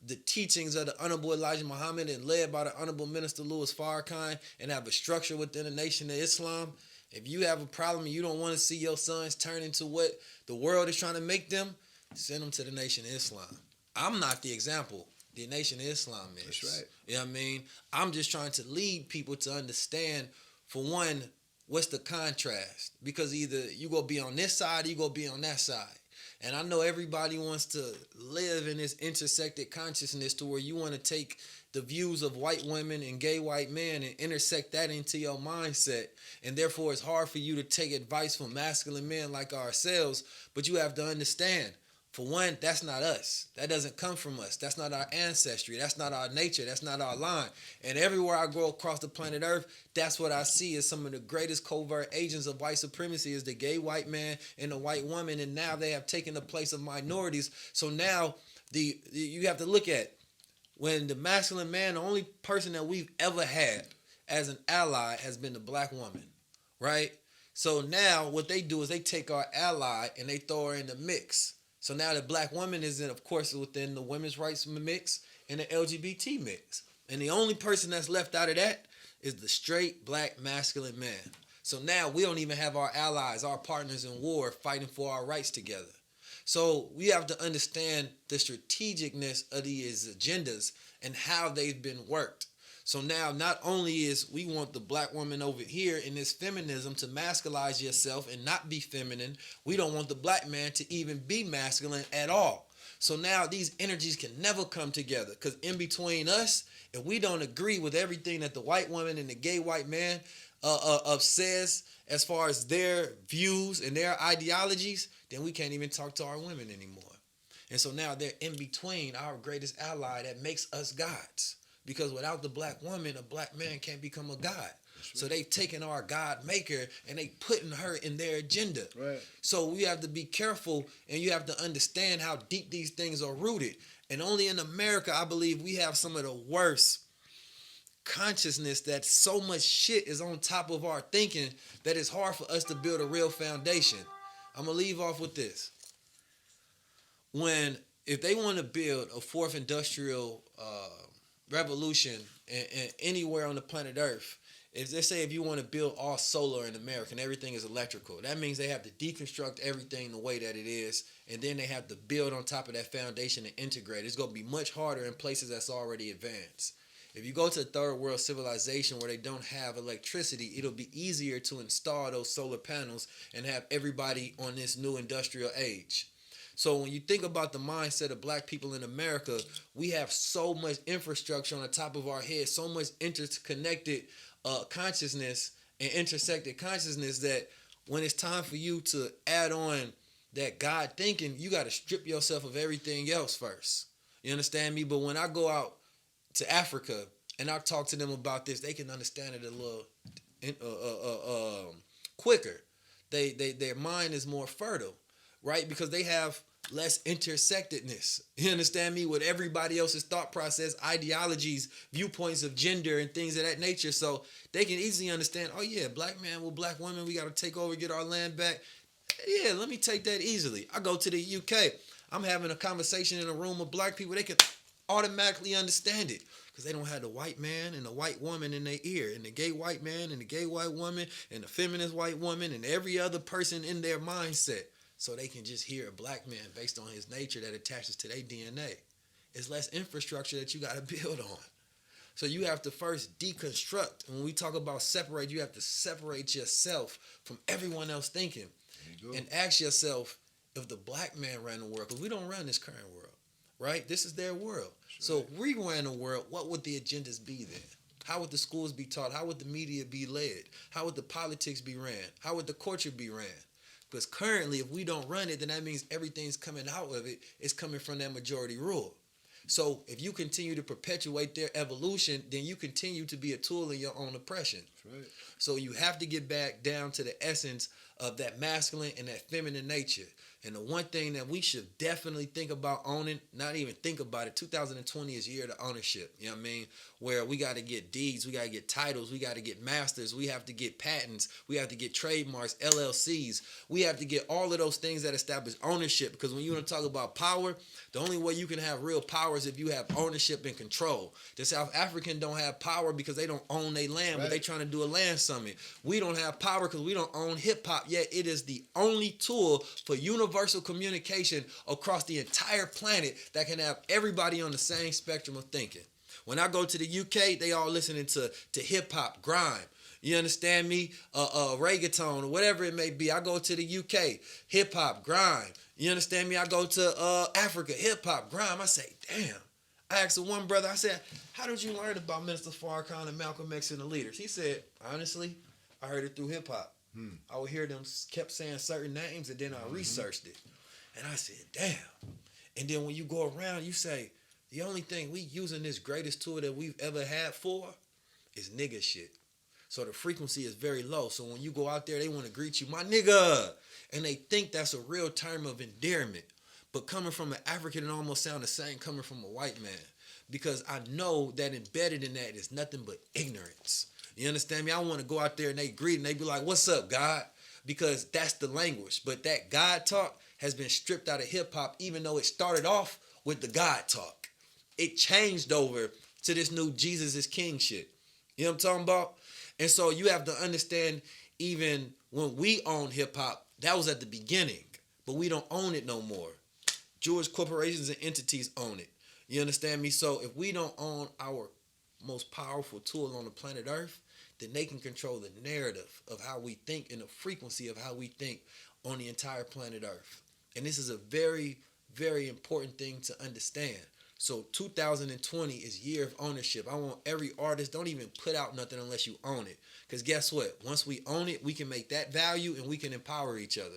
the teachings of the Honorable Elijah Muhammad and led by the Honorable Minister Louis Farrakhan, and have a structure within the Nation of Islam, if you have a problem and you don't want to see your sons turn into what the world is trying to make them, send them to the Nation of Islam. I'm not the example. The Nation of Islam is. That's right. You know what I mean? I'm just trying to lead people to understand, for one, what's the contrast? Because either you go be on this side or you go be on that side. And I know everybody wants to live in this intersected consciousness to where you want to take the views of white women and gay white men and intersect that into your mindset. And therefore, it's hard for you to take advice from masculine men like ourselves. But you have to understand, for one, that's not us. That doesn't come from us. That's not our ancestry. That's not our nature. That's not our line. And everywhere I go across the planet Earth, that's what I see as some of the greatest covert agents of white supremacy is the gay white man and the white woman. And now they have taken the place of minorities. So now you have to look at when the masculine man, the only person that we've ever had as an ally has been the black woman, right? So now what they do is they take our ally and they throw her in the mix. So now the black woman is, of course, within the women's rights mix and the LGBT mix. And the only person that's left out of that is the straight black masculine man. So now we don't even have our allies, our partners in war fighting for our rights together. So we have to understand the strategicness of these agendas and how they've been worked. So now not only is we want the black woman over here in this feminism to masculize yourself and not be feminine, we don't want the black man to even be masculine at all. So now these energies can never come together because in between us, if we don't agree with everything that the white woman and the gay white man says as far as their views and their ideologies, then we can't even talk to our women anymore. And so now they're in between our greatest ally that makes us gods. Because without the black woman, a black man can't become a god. Right. So they've taken our God maker and they putting her in their agenda. Right. So we have to be careful and you have to understand how deep these things are rooted. And only in America, I believe we have some of the worst consciousness that so much shit is on top of our thinking that it's hard for us to build a real foundation. I'm going to leave off with this. If they want to build a fourth industrial revolution and anywhere on the planet Earth, let's say if you want to build all solar in America and everything is electrical, that means they have to deconstruct everything the way that it is, and then they have to build on top of that foundation and integrate. It's going to be much harder in places that's already advanced. If you go to a third world civilization where they don't have electricity, it'll be easier to install those solar panels and have everybody on this new industrial age. So when you think about the mindset of black people in America, we have so much infrastructure on the top of our head, so much interconnected consciousness and intersected consciousness that when it's time for you to add on that God thinking, you got to strip yourself of everything else first. You understand me? But when I go out to Africa and I talk to them about this, they can understand it a little quicker. Their mind is more fertile, right? Because they have less intersectedness. You understand me? With everybody else's thought process, ideologies, viewpoints of gender, and things of that nature. So they can easily understand, oh yeah, black man with black women, we got to take over, get our land back. Yeah, let me take that easily. I go to the UK. I'm having a conversation in a room of black people. They can automatically understand it because they don't have the white man and the white woman in their ear, and the gay white man and the gay white woman and the feminist white woman and every other person in their mindset. So they can just hear a black man based on his nature that attaches to their DNA. It's less infrastructure that you got to build on. So you have to first deconstruct. And when we talk about separate, you have to separate yourself from everyone else thinking. And ask yourself, if the black man ran the world, because we don't run this current world, right? This is their world. So if we ran the world, what would the agendas be then? How would the schools be taught? How would the media be led? How would the politics be ran? How would the culture be ran? Because currently, if we don't run it, then that means everything's coming out of it is coming from that majority rule. So if you continue to perpetuate their evolution, then you continue to be a tool in your own oppression. That's right. So you have to get back down to the essence of that masculine and that feminine nature. And the one thing that we should definitely think about owning, not even think about it, 2020 is year of ownership. You know what I mean? Where we got to get deeds, we got to get titles, we got to get masters, we have to get patents, we have to get trademarks, LLCs. We have to get all of those things that establish ownership. Because when you want to talk about power, the only way you can have real power is if you have ownership and control. The South African don't have power because they don't own their land, but they trying to do a land summit. We don't have power because we don't own hip hop, yet it is the only tool for universal communication across the entire planet that can have everybody on the same spectrum of thinking. When I go to the UK, they all listening to hip hop, grime. You understand me? Reggaeton or whatever it may be. I go to the UK, hip hop, grime. You understand me? I go to Africa, hip hop, grime. I say, damn. I asked the one brother, I said, how did you learn about Minister Farrakhan and Malcolm X and the leaders? He said, honestly, I heard it through hip hop. I would hear them kept saying certain names, and then I researched it. And I said, damn. And then when you go around, you say, the only thing we using this greatest tool that we've ever had for is nigga shit. So the frequency is very low. So when you go out there, they want to greet you, my nigga. And they think that's a real term of endearment. But coming from an African, it almost sound the same coming from a white man. Because I know that embedded in that is nothing but ignorance. You understand me? I want to go out there and they greet and they be like, what's up, God? Because that's the language. But that God talk has been stripped out of hip hop, even though it started off with the God talk. It changed over to this new Jesus is King shit. You know what I'm talking about? And so you have to understand, even when we own hip hop, that was at the beginning. But we don't own it no more. Jewish corporations and entities own it. You understand me? So if we don't own our most powerful tool on the planet Earth, then they can control the narrative of how we think and the frequency of how we think on the entire planet Earth. And this is a very, very important thing to understand. So 2020 is year of ownership. I want every artist, don't even put out nothing unless you own it. Because guess what? Once we own it, we can make that value and we can empower each other.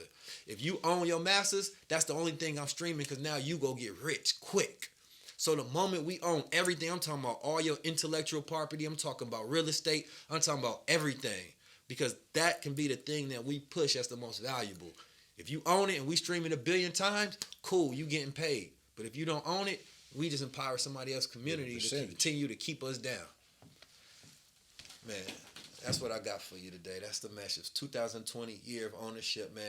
If you own your masters, that's the only thing I'm streaming, because now you go get rich quick. So the moment we own everything, I'm talking about all your intellectual property, I'm talking about real estate, I'm talking about everything. Because that can be the thing that we push as the most valuable. If you own it and we stream it 1 billion times, cool, you getting paid. But if you don't own it, we just empower somebody else's community to continue to keep us down. Man, that's what I got for you today. That's the message. 2020, year of ownership, man.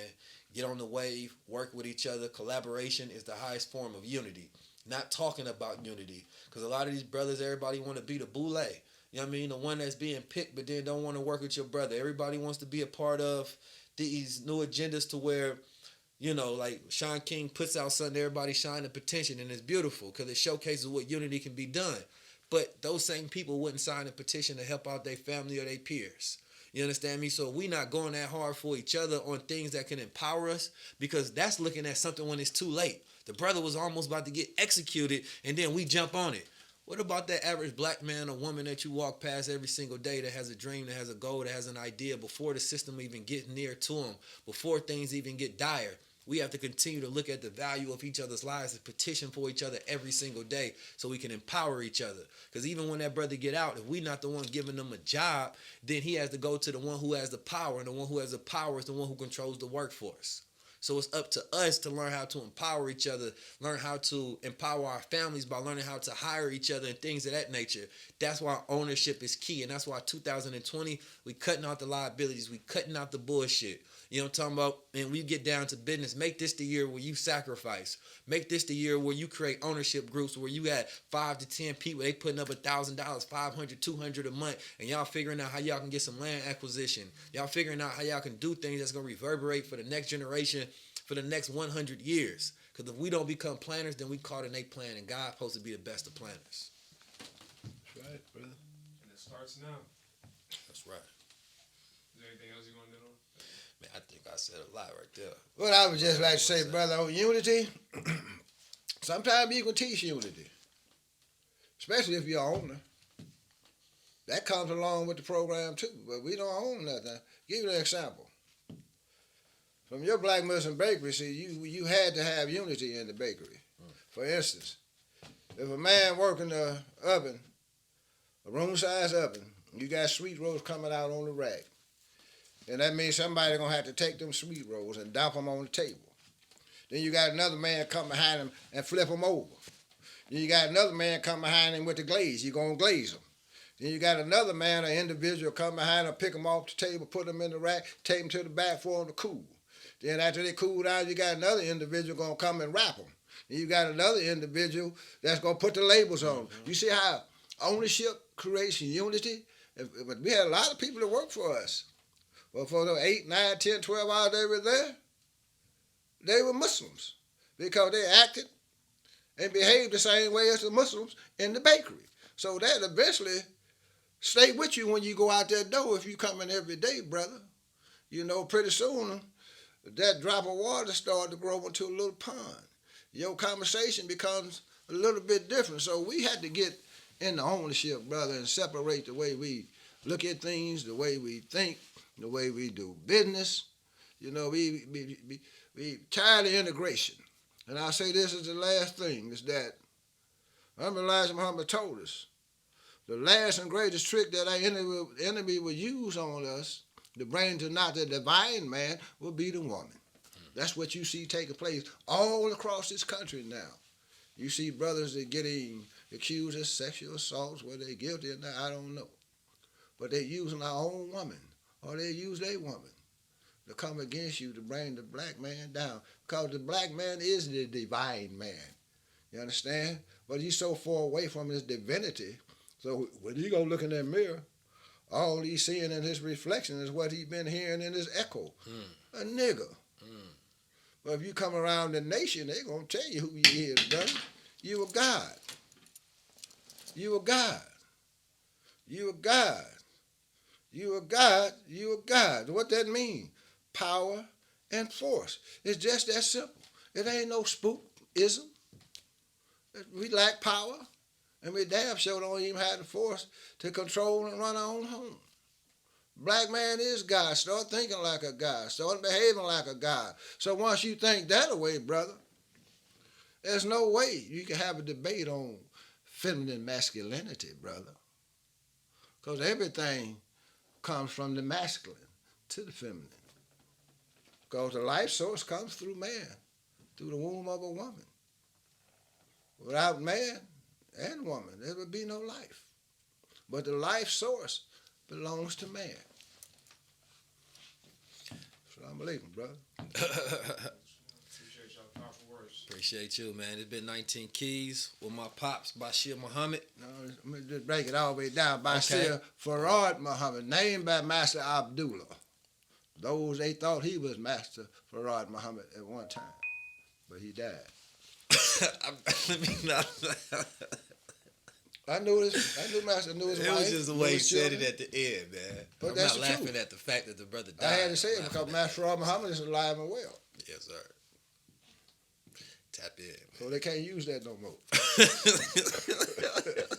Get on the wave, work with each other. Collaboration is the highest form of unity. Not talking about unity. Because a lot of these brothers, everybody want to be the boule. You know what I mean? The one that's being picked but then don't want to work with your brother. Everybody wants to be a part of these new agendas to where, you know, like Sean King puts out something, everybody shine the petition, and it's beautiful because it showcases what unity can be done. But those same people wouldn't sign a petition to help out their family or their peers. You understand me? So we not going that hard for each other on things that can empower us, because that's looking at something when it's too late. The brother was almost about to get executed, and then we jump on it. What about that average black man or woman that you walk past every single day that has a dream, that has a goal, that has an idea before the system even gets near to them, before things even get dire? We have to continue to look at the value of each other's lives and petition for each other every single day so we can empower each other. Because even when that brother get out, if we not the one giving them a job, then he has to go to the one who has the power, and the one who has the power is the one who controls the workforce. So it's up to us to learn how to empower each other, learn how to empower our families by learning how to hire each other and things of that nature. That's why ownership is key. And that's why 2020, we cutting out the liabilities. We cutting out the bullshit. You know what I'm talking about? And we get down to business. Make this the year where you sacrifice. Make this the year where you create ownership groups where you got 5 to 10 people. They putting up $1,000, $500, $200 a month. And y'all figuring out how y'all can get some land acquisition. Y'all figuring out how y'all can do things that's going to reverberate for the next generation for the next 100 years. Because if we don't become planners, then we caught in a plan. And God's supposed to be the best of planners. That's right, brother. And it starts now. That's right. Is there anything else you want to know? Man, I think I said a lot right there. What I would just like to say, brother, on unity, sometimes you can teach unity, especially if you're an owner. That comes along with the program too, but we don't own nothing. Give you an example. From your Black Muslim bakery, see, you had to have unity in the bakery. For instance, if a man working the oven, a room-size oven, you got sweet rolls coming out on the rack, and that means somebody going to have to take them sweet rolls and dump them on the table. Then you got another man come behind him and flip them over. Then you got another man come behind him with the glaze. You're going to glaze them. Then you got another man, an individual, come behind him, pick them off the table, put them in the rack, take them to the back for them to cool. Then after they cool down, you got another individual going to come and wrap them. Then you got another individual that's going to put the labels on them. Mm-hmm. You see how ownership creates unity? But we had a lot of people that worked for us. But for the 8, 9, 10, 12 hours they were there, they were Muslims because they acted and behaved the same way as the Muslims in the bakery. So that eventually stay with you when you go out that door if you come in every day, brother. You know, pretty soon that drop of water started to grow into a little pond. Your conversation becomes a little bit different. So we had to get in the ownership, brother, and separate the way we look at things, the way we think, the way we do business. You know, we tired of integration. And I'll say this is the last thing, is that Elijah Muhammad told us, the last and greatest trick that our enemy will use on us to bring to not the divine man will be the woman. That's what you see taking place all across this country now. You see brothers that getting accused of sexual assaults, whether they're guilty or not, I don't know. But they're using our own woman, or they use their woman to come against you to bring the black man down. Because the black man is the divine man. You understand? But he's so far away from his divinity. So when he go look in that mirror, all he's seeing in his reflection is what he's been hearing in his echo. A nigga. But if you come around the nation, they're going to tell you who he is, brother. You a God. You a God. You a God. You a God. You a God. What that mean? Power and force. It's just that simple. It ain't no spookism. We lack power, and we damn sure don't even have the force to control and run our own home. Black man is God. Start thinking like a God. Start behaving like a God. So once you think that away, brother, there's no way you can have a debate on feminine masculinity, brother. Because everything comes from the masculine to the feminine. Because the life source comes through man, through the womb of a woman. Without man and woman, there would be no life. But the life source belongs to man. Assalamu alaikum, brother. Appreciate y'all powerful words. Appreciate you, man. It's been 19 Keys with my pops, Basheer Muhammad. No, let me just break it all the way down. Basheer Farad Muhammad, named by Master Abdullah. Those, they thought he was Master Farad Muhammad at one time, but he died. Let me not. I knew Master knew his It wife. was just the knew way he his said children. it at the end, man. But I'm that's not the laughing truth. at the fact that the brother died. I had to say it I'm because laughing Master Rob Muhammad is alive and well. Yes, sir. Tap in, So they can't use that no more. man.